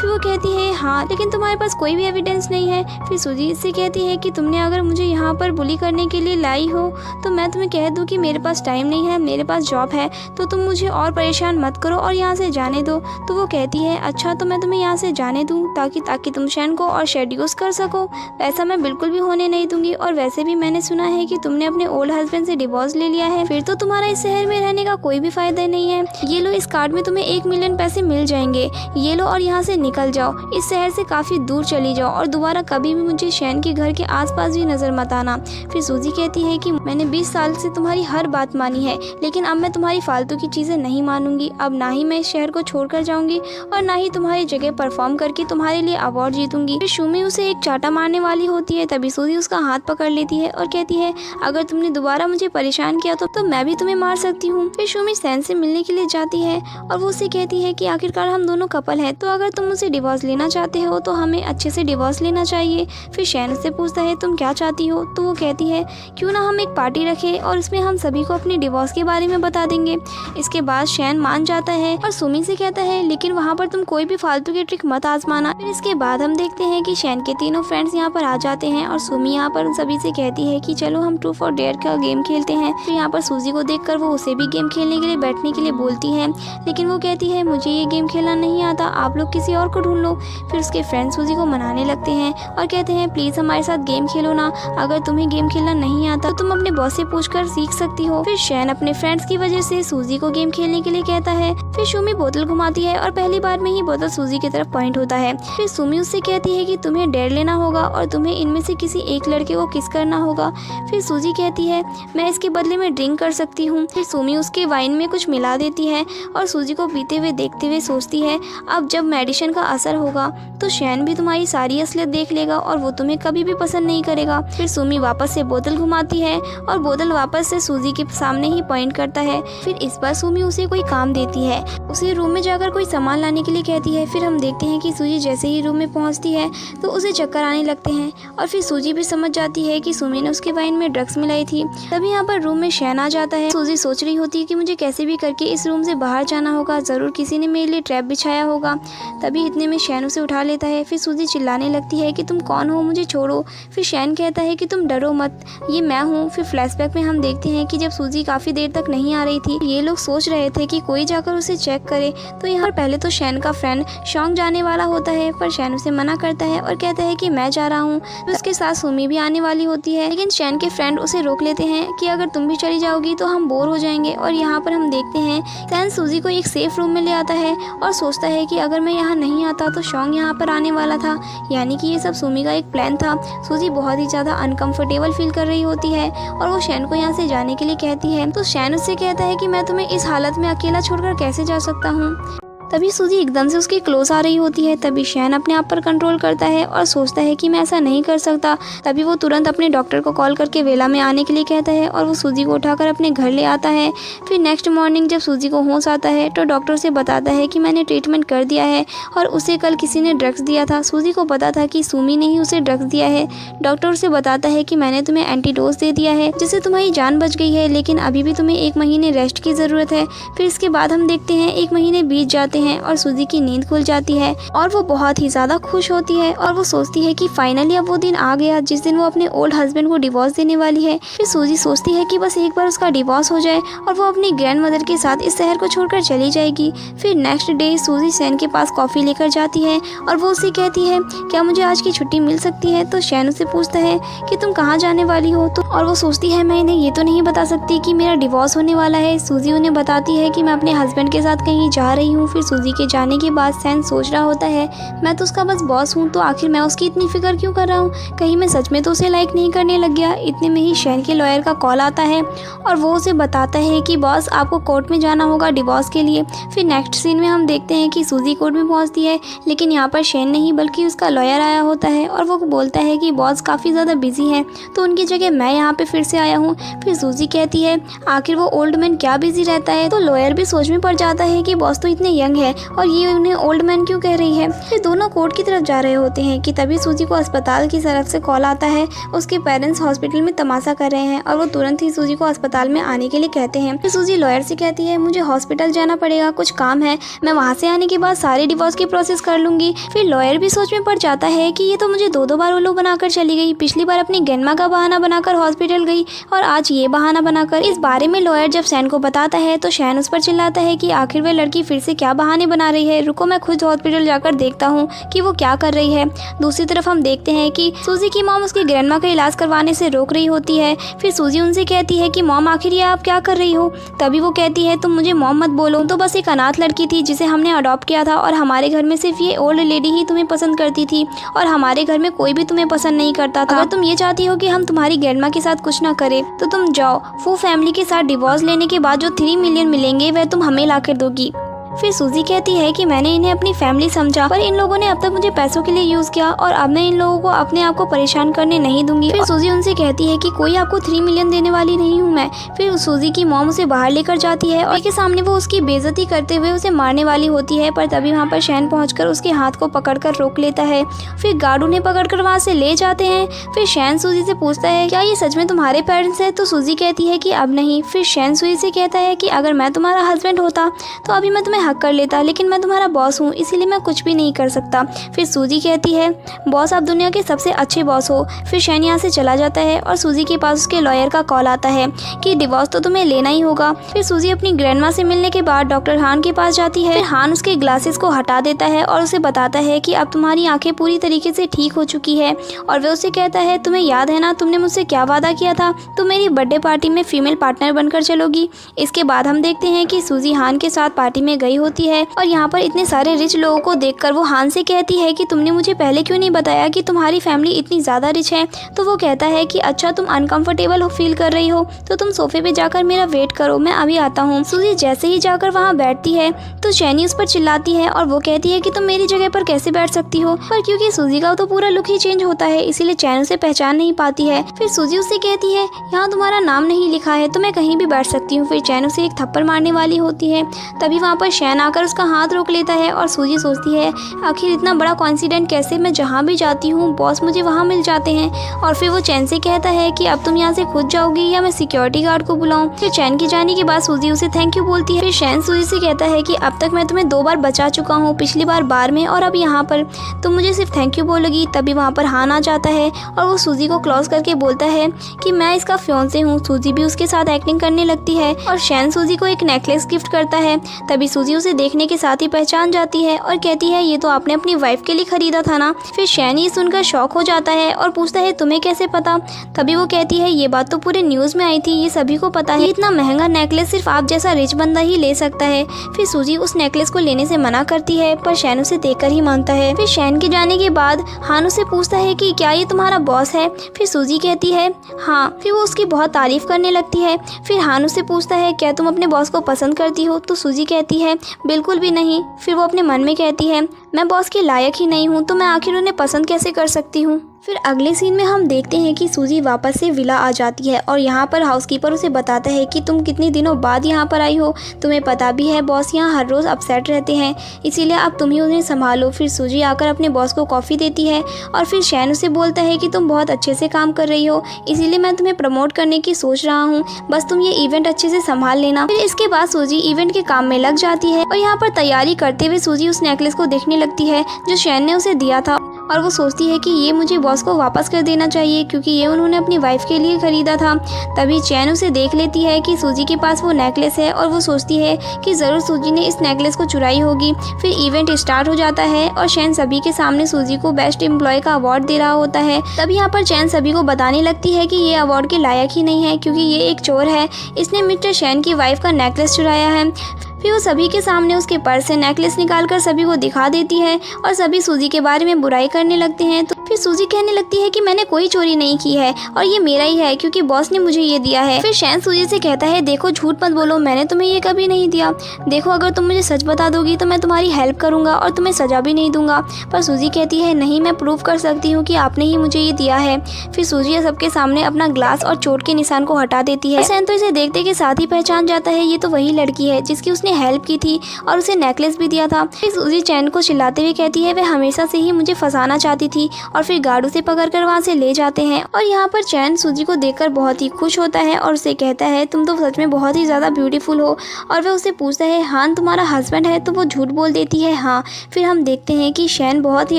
फिर वो कहती है हाँ, लेकिन तुम्हारे पास कोई भी एविडेंस नहीं है। फिर सूजी इससे कहती है कि तुमने अगर मुझे यहाँ पर बुली करने के लिए लाई हो तो मैं तुम्हें कह दूँ कि मेरे पास टाइम नहीं है, मेरे पास जॉब है, तो तुम मुझे और परेशान मत करो और यहाँ से जाने दो। तो वो कहती है अच्छा तो मैं तुम्हें यहाँ से जाने दूँ ताकि तुम शैन को और शेड्यूस कर सको। वैसा मैं बिल्कुल भी होने नहीं दूंगी और वैसे भी मैंने सुना है कि तुमने अपने ओल्ड हस्बैंड से डिवोर्स ले लिया है, फिर तो तुम्हारा इस शहर में रहने का कोई भी फायदा नहीं है। ये लो इस कार्ड में तुम्हें 1 मिलियन पैसे मिल जाएंगे, ये लो और यहाँ से निकल जाओ, इस शहर से काफी दूर चली जाओ और दोबारा कभी भी मुझे शैन के घर के आसपास भी नजर मत आना। फिर सूजी कहती है कि मैंने 20 साल से तुम्हारी हर बात मानी है, लेकिन अब मैं तुम्हारी फालतू की चीजें नहीं मानूंगी। अब ना ही मैं इस शहर को छोड़कर जाऊंगी और ना ही तुम्हारी जगह परफॉर्म करके तुम्हारे लिए अवार्ड जीतूंगी। फिर सुमी उसे एक चाटा मारने वाली होती है, तभी सूजी उसका हाथ पकड़ लेती है और कहती है अगर तुमने दोबारा मुझे परेशान किया तो मैं भी तुम्हें मार सकती हूँ। फिर सुमी शैन से मिलने के लिए जाती है और वो उसे कहती है कि आखिरकार हम दोनों कपल हैं, तो अगर तुम मुझसे डिवोर्स लेना चाहते हो तो हमें अच्छे से डिवोर्स लेना चाहिए। फिर शैन से पूछता है तुम क्या चाहती हो, तो वो कहती है क्यों ना हम एक पार्टी रखें और इसमें हम सभी को अपने डिवोर्स के बारे में बता देंगे। इसके बाद शैन मान जाता है और सुमी से कहता है लेकिन वहाँ पर तुम कोई भी फालतू की ट्रिक मत आजमाना। फिर इसके बाद हम देखते हैं कि शैन के तीनों फ्रेंड्स यहाँ पर आ जाते हैं और सुमी यहाँ पर उन सभी से कहती है कि चलो हम ट्रूथ और डेयर का गेम खेलते हैं। फिर यहाँ पर सूजी को देखकर वो उसे भी गेम खेलने के लिए बैठने के लिए बोलती है, लेकिन वो कहती है मुझे ये गेम खेलना नहीं आता, आप लोग किसी और को ढूंढ लो। फिर उसके फ्रेंड्स सूजी को मनाने लगते हैं और कहते हैं प्लीज हमारे साथ गेम खेलो ना, अगर तुम्हें गेम खेलना नहीं आता तो तुम अपने बॉस से पूछकर सीख सकती हो। फिर शैन अपने फ्रेंड्स की वजह से सूजी को गेम खेलने के लिए कहता है। फिर सुमी बोतल घुमाती है और पहली बार में ही बोतल सूजी की तरफ पॉइंट होता है। फिर सुमी उससे कहती है कि तुम्हें डेयर लेना होगा और तुम्हें इनमें से किसी एक लड़के को किस करना होगा। फिर सूजी कहती है मैं इसके बदले में ड्रिंक कर सकती हूँ। फिर सुमी उसके वाइन में कुछ मिला देती है और सूजी को पीते हुए देखते हुए सोचती है अब जब मेडिसिन का असर होगा तो शैन भी तुम्हारी सारी असलियत देख लेगा और वो तुम्हें कभी भी पसंद नहीं करेगा। फिर सुमी वापस से बोतल घुमाती है और बोतल वापस से सूजी के सामने ही पॉइंट करता है। फिर इस बार सुमी उसे कोई काम देती है, उसे रूम में जाकर कोई सामान लाने के लिए कहती है। फिर हम देखते हैं कि सूजी जैसे ही रूम में पहुंचती है तो उसे चक्कर आने लगते हैं और फिर सूजी भी समझ जाती है कि सुमी ने उसके वाइन में ड्रग्स मिलाई थी। तभी यहाँ पर रूम में शैन आ जाता है। सूजी सोच रही होती है कि मुझे कैसे भी करके इस रूम से बाहर जाना होगा, जरूर किसी ने मेरे लिए ट्रैप बिछाया होगा। तभी इतने में शैन उसे उठा लेता है। फिर सूजी चिल्लाने लगती है कि तुम कौन हो, मुझे छोड़ो। फिर शैन कहता है कि तुम डरो मत, ये मैं हूँ। फिर फ्लैशबैक में हम देखते हैं कि जब सूजी काफी देर तक नहीं आ रही थी, ये लोग सोच रहे थे कि कोई जाकर उसे चेक करे। तो यहाँ पहले तो शैन का फ्रेंड शॉन्ग जाने वाला होता है, पर शैन उसे मना करता है और कहता है कि मैं जा रहा हूँ। तो उसके साथ सुमी भी आने वाली होती है, लेकिन शैन के फ्रेंड उसे रोक लेते हैं कि अगर तुम भी चली जाओगी तो हम बोर हो जाएंगे। और यहाँ पर हम देखते हैं शैन सूजी को एक सेफ रूम में ले आता है और सोचता है कि अगर मैं यहाँ नहीं आता तो शॉन्ग यहाँ पर आने वाला था, यानी कि ये सब सुमी का एक प्लान था। सूजी बहुत ही ज्यादा अनकंफर्टेबल फील कर रही होती है और वो शैन को यहाँ से जाने के लिए कहती है। तो शैन उससे कहता है कि मैं तुम्हें इस हालत में अकेला छोड़कर कैसे जा सकता हूँ। तभी सूजी एकदम से उसके क्लोज आ रही होती है। तभी शैन अपने आप पर कंट्रोल करता है और सोचता है कि मैं ऐसा नहीं कर सकता। तभी वो तुरंत अपने डॉक्टर को कॉल करके वेला में आने के लिए कहता है और वो सूजी को उठाकर अपने घर ले आता है। फिर नेक्स्ट मॉर्निंग जब सूजी को होश आता है तो डॉक्टर उसे बताता है कि मैंने ट्रीटमेंट कर दिया है और उसे कल किसी ने ड्रग्स दिया था। सूजी को पता था कि सुमी ने ही उसे ड्रग्स दिया है। डॉक्टर उसे बताता है कि मैंने तुम्हें एंटीडोज दे दिया है जिससे तुम्हारी जान बच गई है, लेकिन अभी भी तुम्हें 1 महीने रेस्ट की ज़रूरत है। फिर इसके बाद हम देखते हैं 1 महीने बीत जाते जाते हैं और सूजी की नींद खुल जाती है और वो बहुत ही ज़्यादा खुश होती है और वो सोचती है कि फाइनली अब वो दिन आ गया जिस दिन वो अपने ओल्ड हस्बैंड को डिवोर्स देने वाली है। फिर सूजी सोचती है कि बस एक बार उसका डिवोर्स हो जाए और वो अपनी ग्रैंड मदर के साथ इस शहर को छोड़कर चली जाएगी। फिर नेक्स्ट डे सूजी शैन के पास कॉफ़ी लेकर जाती है और वो उससे कहती है क्या मुझे आज की छुट्टी मिल सकती है। तो शैन उससे पूछता है कि तुम कहाँ जाने वाली हो। तो और वो सोचती है मैं इन्हें ये तो नहीं बता सकती कि मेरा डिवोर्स होने वाला है। सूजी उन्हें बताती है कि मैं अपने हस्बैंड के साथ कहीं जा रही हूँ। फिर सूजी के जाने के बाद शैन सोच रहा होता है मैं तो उसका बस बॉस हूँ, तो आखिर मैं उसकी इतनी फिक्र क्यों कर रहा हूँ, कहीं मैं सच में तो उसे लाइक नहीं करने लग गया। इतने में ही शैन के लॉयर का कॉल आता है और वो उसे बताता है कि बॉस आपको कोर्ट में जाना होगा डिवोर्स के लिए। फिर नेक्स्ट सीन में हम देखते हैं कि सूजी कोर्ट में पहुँचती है, लेकिन यहाँ पर शैन नहीं बल्कि उसका लॉयर आया होता है और वो बोलता है कि बॉस काफ़ी ज़्यादा बिजी है तो उनकी जगह मैं यहाँ पे फिर से आया हूँ। फिर सूजी कहती है आखिर वो ओल्ड मैन क्या बिजी रहता है। तो लॉयर भी सोच में पड़ जाता है कि बॉस तो इतने यंग है और ये उन्हें ओल्ड मैन क्यों कह रही है। फिर दोनों कोर्ट की तरफ जा रहे होते हैं कि तभी सूजी को अस्पताल की तरफ से कॉल आता है। उसके पेरेंट्स हॉस्पिटल में तमाशा कर रहे हैं और वो तुरंत ही सूजी को अस्पताल में आने के लिए कहते हैं। फिर सूजी लॉयर से कहती है मुझे हॉस्पिटल जाना पड़ेगा, कुछ काम है, मैं वहाँ से आने के बाद सारे डिवोर्स की प्रोसेस कर लूंगी। फिर लॉयर भी सोच में पड़ जाता है कि ये तो मुझे दो बार उल्लू बनाकर चली गई, पिछली बार अपनी ग्रैंडमा का बहाना बनाकर हॉस्पिटल गई और आज ये बहाना बनाकर। इस बारे में लॉयर जब शैन को बताता है तो शैन उस पर चिल्लाता है कि आखिर वह लड़की फिर से क्या बहाने बना रही है, रुको मैं खुद हॉस्पिटल जाकर देखता हूँ कि वो क्या कर रही है। दूसरी तरफ हम देखते हैं कि सूजी की मॉम उसकी ग्रैंडमा का इलाज करवाने से रोक रही होती है। फिर सूजी उनसे कहती है कि मॉम आखिर ये आप क्या कर रही हो। तभी वो कहती है तुम मुझे मॉम मत बोलो, तो बस एक अनाथ लड़की थी जिसे हमने अडॉप्ट किया था और हमारे घर में सिर्फ ये ओल्ड लेडी ही तुम्हें पसंद करती थी और हमारे घर में कोई भी तुम्हें पसंद नहीं करता था। अगर तुम ये चाहती हो कि हम तुम्हारी ग्रैंडमा के साथ कुछ ना करें तो तुम जाओ, फू फैमिली के साथ डिवोर्स लेने के बाद जो 3 मिलियन मिलेंगे वह तुम हमें ला कर दोगी। फिर सूजी कहती है कि मैंने इन्हें अपनी फैमिली समझा पर इन लोगों ने अब तक मुझे पैसों के लिए यूज किया और अब मैं इन लोगों को अपने आप को परेशान करने नहीं दूंगी। फिर सूजी उनसे कहती है कि कोई आपको 3 मिलियन देने वाली नहीं हूँ मैं। फिर सूजी की मॉम उसे बाहर लेकर जाती है और के सामने वो उसकी बेइज्जती करते हुए उसे मारने वाली होती है, पर तभी वहाँ पर शैन पहुंचकर उसके हाथ को पकड़कर रोक लेता है। फिर गार्ड उन्हें पकड़कर वहाँ से ले जाते हैं। फिर शैन सूजी से पूछता है क्या ये सच में तुम्हारे पेरेंट्स हैं। तो सूजी कहती है कि अब नहीं। फिर शैन सूजी से कहता है कि अगर मैं तुम्हारा हस्बैंड होता तो अभी मैं तुम्हें हक कर लेता, लेकिन मैं तुम्हारा बॉस हूँ इसीलिए मैं कुछ भी नहीं कर सकता। फिर सूजी कहती है बॉस आप दुनिया के सबसे अच्छे बॉस हो। फिर शैन यहाँ से चला जाता है और सूजी के पास उसके लॉयर का कॉल आता है कि डिवोर्स तो तुम्हें लेना ही होगा। फिर सूजी अपनी ग्रैंडमा से मिलने के बाद डॉक्टर हान के पास जाती है। फिर हान उसके ग्लासेस को हटा देता है और उसे बताता है कि अब तुम्हारी आंखें पूरी तरीके से ठीक हो चुकी है और वह उसे कहता है तुम्हें याद है ना तुमने मुझसे क्या वादा किया था, तुम मेरी बर्थडे पार्टी में फीमेल पार्टनर बनकर चलोगी। इसके बाद हम देखते हैं कि सूजी हान के साथ पार्टी में गई होती है और यहाँ पर इतने सारे रिच लोगों को देखकर वो हान से कहती है कि तुमने मुझे पहले क्यों नहीं बताया कि तुम्हारी फैमिली इतनी ज़्यादा रिच है। तो वो कहता है कि अच्छा तुम अनकंफर्टेबल फील कर रही हो तो तुम सोफे पे जाकर मेरा वेट करो, मैं अभी आता हूँ। सूजी जैसे ही जाकर वहाँ बैठती है तो शैनी उस पर चिल्लाती है और वो कहती है कि तुम मेरी जगह पर कैसे बैठ सकती हो, पर क्योंकि सूजी का तो पूरा लुक ही चेंज होता है इसीलिए चैन उसे पहचान नहीं पाती है। फिर सूजी उससे कहती है यहाँ तुम्हारा नाम नहीं लिखा है तो मैं कहीं भी बैठ सकती हूँ। फिर चैन उसे एक थप्पड़ मारने वाली होती है, तभी वहाँ पर शैन आकर उसका हाथ रोक लेता है और सूजी सोचती है आखिर इतना बड़ा कॉन्सिडेंट कैसे, मैं जहाँ भी जाती हूँ बॉस मुझे वहाँ मिल जाते हैं। और फिर वो चैन से कहता है कि अब तुम यहाँ से खुद जाओगी या मैं सिक्योरिटी गार्ड को बुलाऊं। फिर चैन के जाने के बाद सूजी उसे थैंक यू बोलती है। फिर शैन सूजी से कहता है कि अब तक मैं तुम्हें 2 बार बचा चुका हूँ, पिछली बार बार में और अब यहाँ पर, तुम मुझे सिर्फ थैंक यू बोलोगी। तभी वहाँ पर हान आ जाता है और वो सूजी को क्लोज करके बोलता है कि मैं इसका फियांसे हूँ। सूजी भी उसके साथ एक्टिंग करने लगती है और शैन सूजी को एक नेकलेस गिफ्ट करता है। तभी सूजी उसे देखने के साथ ही पहचान जाती है और कहती है ये तो आपने अपनी वाइफ के लिए खरीदा था ना। फिर शैन ये सुनकर शॉक हो जाता है और पूछता है तुम्हें कैसे पता। तभी वो कहती है ये बात तो पूरे न्यूज़ में आई थी, ये सभी को पता है, इतना महंगा नेकलेस सिर्फ आप जैसा रिच बंदा ही ले सकता है। फिर सूजी उस नेकलेस को लेने से मना करती है पर शैन उसे देखकर ही मानता है। फिर शैन के जाने के बाद हान उसे पूछता है कि क्या ये तुम्हारा बॉस है। फिर सूजी कहती है हाँ। फिर वो उसकी बहुत तारीफ करने लगती है। फिर हान उसे पूछता है क्या तुम अपने बॉस को पसंद करती हो। तो सूजी कहती है बिल्कुल भी नहीं। फिर वो अपने मन में कहती है मैं बॉस के लायक ही नहीं हूँ तो मैं आखिर उन्हें पसंद कैसे कर सकती हूँ। फिर अगले सीन में हम देखते हैं कि सूजी वापस से विला आ जाती है और यहाँ पर हाउसकीपर उसे बताता है कि तुम कितने दिनों बाद यहाँ पर आई हो, तुम्हें पता भी है बॉस यहाँ हर रोज़ अपसेट रहते हैं, इसीलिए अब तुम ही उन्हें संभालो। फिर सूजी आकर अपने बॉस को कॉफ़ी देती है और फिर शैन उसे बोलता है कि तुम बहुत अच्छे से काम कर रही हो, इसीलिए मैं तुम्हें प्रमोट करने की सोच रहा हूँ, बस तुम ये इवेंट अच्छे से संभाल लेना। फिर इसके बाद सूजी इवेंट के काम में लग जाती है और यहाँ पर तैयारी करते हुए सूजी उस नेकलेस को देखने लगती है जो शैन ने उसे दिया था और वो सोचती है कि ये मुझे बॉस को वापस कर देना चाहिए क्योंकि ये उन्होंने अपनी वाइफ के लिए खरीदा था। तभी चैन उसे देख लेती है कि सूजी के पास वो नेकलेस है और वो सोचती है कि ज़रूर सूजी ने इस नेकलेस को चुराई होगी। फिर इवेंट स्टार्ट हो जाता है और चैन सभी के सामने सूजी को बेस्ट एम्प्लॉय का अवार्ड दे रहा होता है। तभी यहाँ पर चैन सभी को बताने लगती है कि ये अवार्ड के लायक ही नहीं है क्योंकि ये एक चोर है, इसने मिस्टर शैन की वाइफ का नेकलेस चुराया है। फिर वो सभी के सामने उसके पर्स से नेकलेस निकालकर सभी को दिखा देती है और सभी सूजी के बारे में बुराई करने लगते हैं। तो फिर सूजी कहने लगती है कि मैंने कोई चोरी नहीं की है और ये मेरा ही है क्योंकि बॉस ने मुझे ये दिया है। फिर शैन सूजी से कहता है देखो झूठ मत बोलो, मैंने तुम्हें ये कभी नहीं दिया, देखो अगर तुम मुझे सच बता दोगी तो मैं तुम्हारी हेल्प करूंगा और तुम्हें सजा भी नहीं दूंगा। पर सूजी कहती है नहीं, मैं प्रूव कर सकती हूँ कि आपने ही मुझे ये दिया है। फिर सूजी सबके सामने अपना ग्लास और चोट के निशान को हटा देती है। शैन तो इसे देखते के साथ ही पहचान जाता है ये तो वही लड़की है जिसकी उसने हेल्प की थी और उसे नेकलेस भी दिया था। फिर सूजी चैन को चिल्लाते हुए कहती है वह हमेशा से ही मुझे फंसाना चाहती थी और फिर गार्ड उसे पकड़कर वहाँ से ले जाते हैं। और यहाँ पर चैन सूजी को देखकर बहुत ही खुश होता है और उसे कहता है तुम तो सच में बहुत ही ज़्यादा ब्यूटीफुल हो। और वह उसे पूछता है हान तुम्हारा हस्बैंड है, तो वो झूठ बोल देती है हाँ। फिर हम देखते हैं कि शैन बहुत ही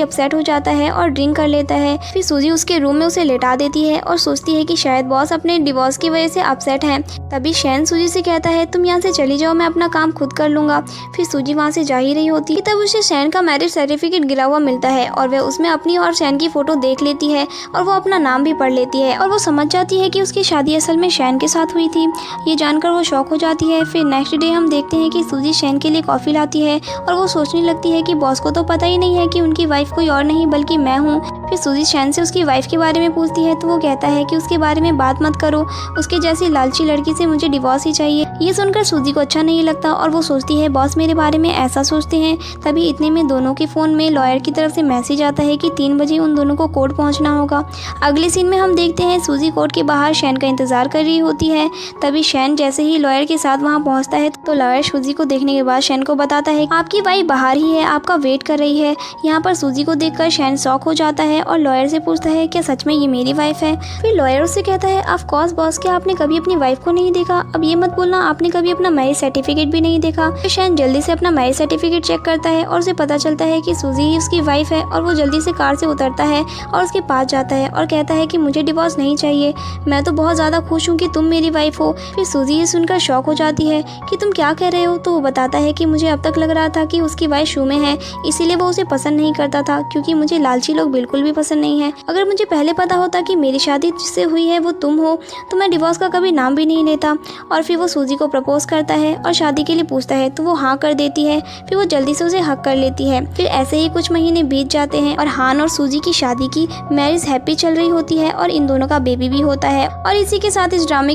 अपसेट हो जाता है और ड्रिंक कर लेता है। फिर सूजी उसके रूम में उसे लेटा देती है और सोचती है कि शायद बॉस अपने डिवोर्स की वजह से अपसेट हैं। तभी शैन सूजी से कहता है तुम यहाँ से चली जाओ, मैं अपना काम खुद कर लूँगा। फिर सूजी वहाँ से जा ही रही होती है तब उसे शैन का मैरिज सर्टिफिकेट गिरा हुआ मिलता है और वह उसमें अपनी और शैन की फ़ोटो देख लेती है और वो अपना नाम भी पढ़ लेती है और वो समझ जाती है कि उसकी शादी असल में शैन के साथ हुई थी। ये जानकर वो शॉक हो जाती है। फिर नेक्स्ट डे हम देखते हैं कि सूजी शैन के लिए कॉफ़ी लाती है और वो सोचने लगती है कि बॉस को तो पता ही नहीं है कि उनकी वाइफ कोई और नहीं बल्कि मैं हूँ। फिर सूजी शैन से उसकी वाइफ के बारे में पूछती है तो वो कहता है कि उसके बारे में बात मत करो, उसके जैसी लालची लड़की से मुझे डिवोर्स ही चाहिए। ये सुनकर सूजी को अच्छा नहीं लगता और वो सोचती है बॉस मेरे बारे में ऐसा सोचते हैं। तभी इतने में दोनों के फ़ोन में लॉयर की तरफ से मैसेज आता है कि 3 बजे उन दोनों को कोर्ट पहुंचना होगा। अगले सीन में हम देखते हैं सूजी कोर्ट के बाहर शैन का इंतजार कर रही होती है। तभी शैन जैसे ही लॉयर के साथ वहां पहुंचता है तो लॉयर सूजी को देखने के बाद शैन को बताता है आपकी वाइफ बाहर ही है, आपका वेट कर रही है। यहाँ पर सूजी को देखकर शैन शॉक हो जाता है और लॉयर से पूछता है क्या सच में ये मेरी वाइफ है। फिर लॉयर उससे कहता है ऑफ कोर्स बॉस, क्या आपने कभी अपनी वाइफ को नहीं देखा? अब ये मत बोलना आपने कभी अपना मैरिज सर्टिफिकेट भी नहीं देखा। फिर शैन जल्दी से अपना मैरिज सर्टिफिकेट चेक करता है और उसे पता चलता है कि सूजी ही उसकी वाइफ है और वो जल्दी से कार से उतरता है और उसके पास जाता है और कहता है कि मुझे डिवोर्स नहीं चाहिए, मैं तो बहुत ज़्यादा खुश हूँ कि तुम मेरी वाइफ हो। फिर सूजी ये सुनकर शॉक हो जाती है कि तुम क्या कह रहे हो। तो वो बताता है कि मुझे अब तक लग रहा था कि उसकी वाइफ शू में है, इसीलिए वो उसे पसंद नहीं करता था क्योंकि मुझे लालची लोग बिल्कुल भी पसंद नहीं है। अगर मुझे पहले पता होता कि मेरी शादी जिससे हुई है वो तुम हो तो मैं डिवोर्स का कभी नाम भी नहीं लेता। और फिर वो सूजी को प्रपोज करता है और शादी के लिए पूछता है तो वो हाँ कर देती है। फिर वो जल्दी से उसे हक कर लेती है। फिर ऐसे ही कुछ महीने बीत जाते हैं और हान और सूजी की शादी की मैरिज हैप्पी चल रही होती है और इन दोनों का बेबी भी होता है। और इसी के साथ इस ड्रामे